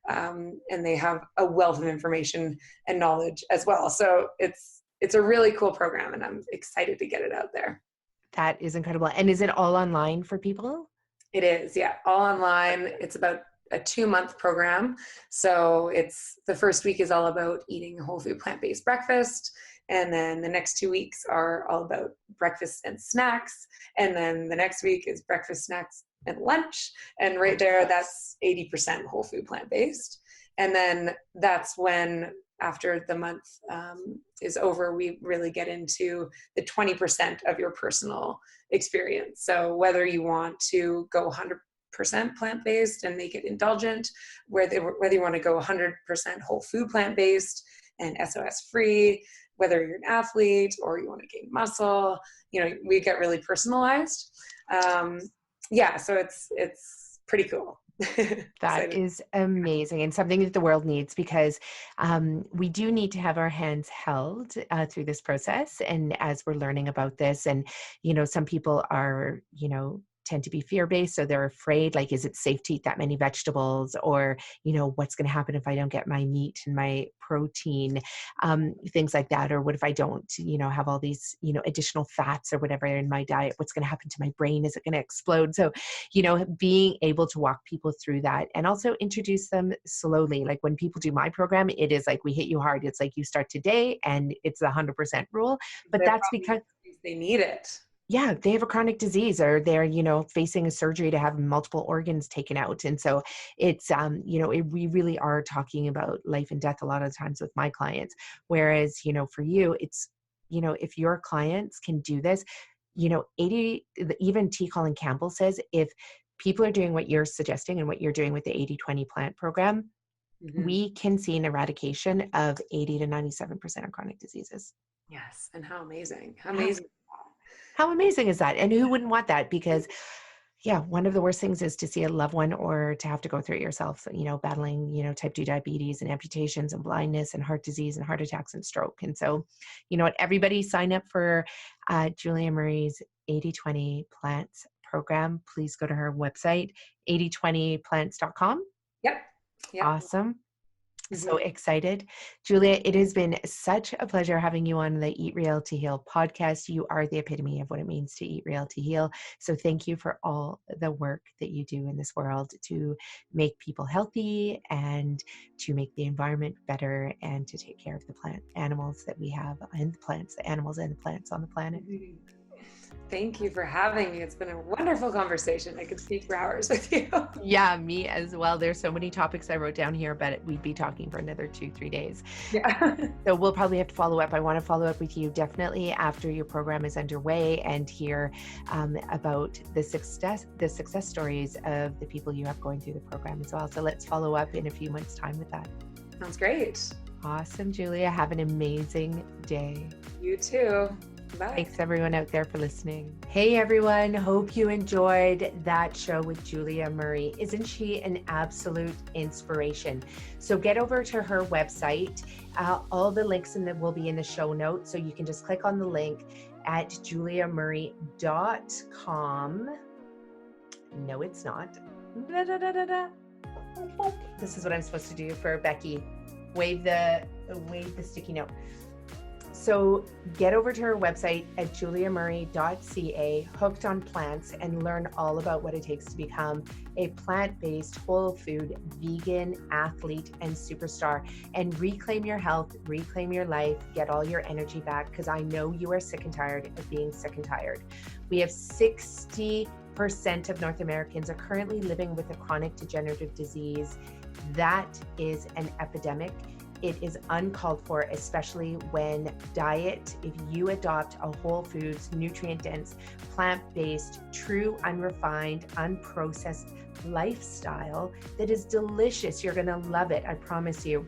and they have a wealth of information and knowledge as well. So it's a really cool program, and I'm excited to get it out there. That is incredible. And is it all online for people? It is, yeah, all online. It's about a 2-month program. So it's the first week is all about eating a whole food plant-based breakfast. And then the next 2 weeks are all about breakfast and snacks. And then the next week is breakfast, snacks, and lunch. And right there, that's 80% whole food plant-based. And then that's when, after the month is over, we really get into the 20% of your personal experience. So whether you want to go 100% plant-based and make it indulgent, whether you want to go 100% whole food plant-based and SOS free, whether you're an athlete or you want to gain muscle, we get really personalized. Yeah, so it's pretty cool. That is amazing, and something that the world needs, because we do need to have our hands held through this process. And as we're learning about this, and, some people are, tend to be fear-based. So they're afraid, like, is it safe to eat that many vegetables? Or, what's going to happen if I don't get my meat and my protein, things like that? Or what if I don't, have all these, additional fats or whatever in my diet? What's going to happen to my brain? Is it going to explode? So, being able to walk people through that, and also introduce them slowly. Like when people do my program, it is like we hit you hard. It's like you start today and it's the 100% rule. But that's because they need it. Yeah, they have a chronic disease, or they're, facing a surgery to have multiple organs taken out. And so it's, we really are talking about life and death a lot of times with my clients. Whereas, for you, it's, if your clients can do this, 80, even T. Colin Campbell says, if people are doing what you're suggesting and what you're doing with the 80-20 plant program, we can see an eradication of 80 to 97% of chronic diseases. Yes. And how amazing. How amazing. How amazing is that? And who wouldn't want that? Because one of the worst things is to see a loved one, or to have to go through it yourself, battling, type 2 diabetes and amputations and blindness and heart disease and heart attacks and stroke. And so, everybody sign up for Julia Murray's 80-20 Plants program. Please go to her website, 8020plants.com. Yep. Awesome. So excited. Julia, it has been such a pleasure having you on the Eat Real to Heal podcast. You are the epitome of what it means to eat real to heal. So thank you for all the work that you do in this world to make people healthy, and to make the environment better, and to take care of the animals that we have, and the plants, the animals and the plants on the planet. Thank you for having me. It's been a wonderful conversation. I could speak for hours with you. Yeah, me as well. There's so many topics I wrote down here, but we'd be talking for another 2-3 days. Yeah. So we'll probably have to follow up. I want to follow up with you definitely after your program is underway, and hear about the success stories of the people you have going through the program as well. So let's follow up in a few months' time with that. Sounds great. Awesome, Julia. Have an amazing day. You too. Bye. Thanks everyone out there for listening. Hey everyone, hope you enjoyed that show with Julia Murray. Isn't she an absolute inspiration? So get over to her website. All the links will be in the show notes, so you can just click on the link at juliamurray.com. No, it's not. This is what I'm supposed to do for Becky. Wave the sticky note. So get over to her website at juliamurray.ca, hooked on plants, and learn all about what it takes to become a plant-based, whole food, vegan athlete and superstar, and reclaim your health, reclaim your life, get all your energy back, because I know you are sick and tired of being sick and tired. We have 60% of North Americans are currently living with a chronic degenerative disease. That is an epidemic. It is uncalled for, especially when diet, if you adopt a whole foods, nutrient-dense, plant-based, true, unrefined, unprocessed lifestyle that is delicious. You're going to love it. I promise you.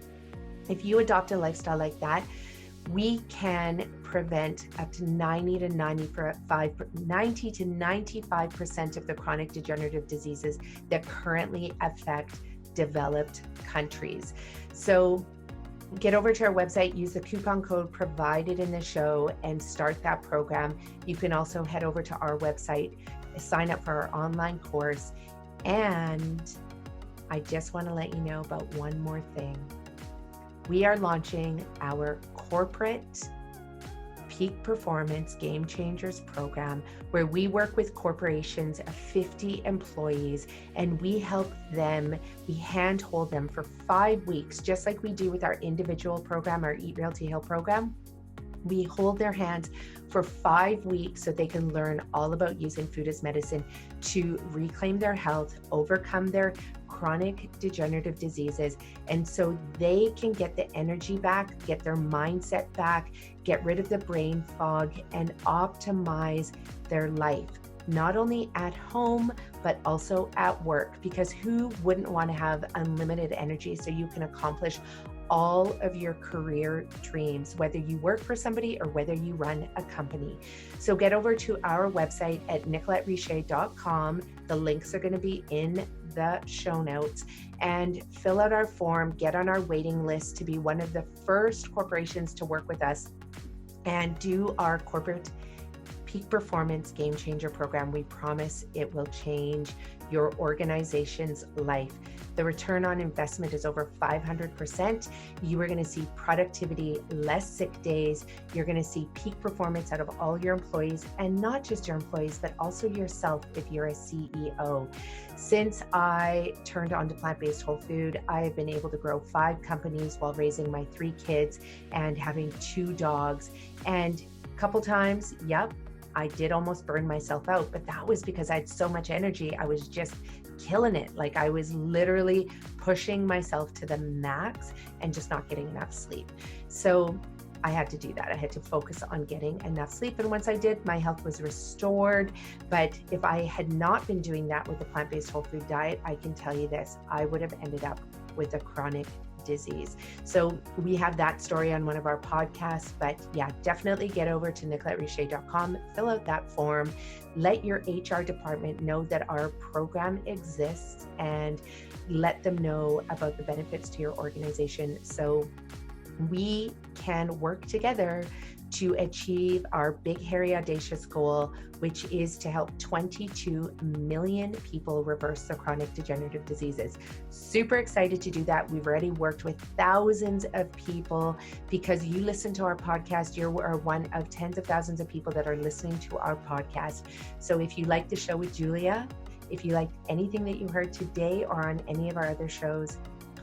If you adopt a lifestyle like that, we can prevent up to 90 to 95% of the chronic degenerative diseases that currently affect developed countries. So get over to our website, use the coupon code provided in the show, and start that program. You can also head over to our website, sign up for our online course. And I just want to let you know about one more thing. We are launching our corporate Peak Performance Game Changers program, where we work with corporations of 50 employees, and we help them, we handhold them for 5 weeks, just like we do with our individual program, our Eat Real to Heal program. We hold their hands for 5 weeks so they can learn all about using food as medicine to reclaim their health, overcome their chronic degenerative diseases, and so they can get the energy back, get their mindset back, get rid of the brain fog, and optimize their life, not only at home, but also at work, because who wouldn't want to have unlimited energy so you can accomplish all of your career dreams, whether you work for somebody or whether you run a company. So get over to our website at nicolettericher.com. The links are going to be in the show notes, and fill out our form, get on our waiting list to be one of the first corporations to work with us and do our corporate peak performance game changer program. We promise it will change your organization's life. The return on investment is over 500%. You are going to see productivity, less sick days. You're going to see peak performance out of all your employees, and not just your employees, but also yourself if you're a CEO. Since I turned on to plant-based whole food, I have been able to grow 5 companies while raising my 3 kids and having 2 dogs. And a couple times, I did almost burn myself out, but that was because I had so much energy. I was just killing it. Like, I was literally pushing myself to the max and just not getting enough sleep. So I had to do that. I had to focus on getting enough sleep. And once I did, my health was restored. But if I had not been doing that with the plant-based whole food diet, I can tell you this, I would have ended up with a chronic disease. So we have that story on one of our podcasts, but yeah, definitely get over to nicolettericher.com, fill out that form, let your HR department know that our program exists, and let them know about the benefits to your organization so we can work together to achieve our big, hairy, audacious goal, which is to help 22 million people reverse their chronic degenerative diseases. Super excited to do that. We've already worked with thousands of people. Because you listen to our podcast, you are one of tens of thousands of people that are listening to our podcast. So if you like the show with Julia, if you like anything that you heard today or on any of our other shows,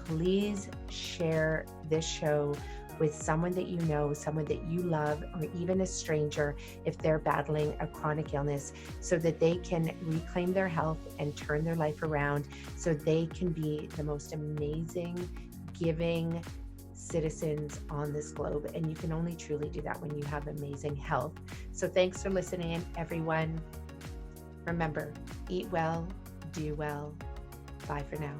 please share this show with someone that you know, someone that you love, or even a stranger if they're battling a chronic illness, so that they can reclaim their health and turn their life around so they can be the most amazing, giving citizens on this globe. And you can only truly do that when you have amazing health. So thanks for listening, everyone. Remember, eat well, do well. Bye for now.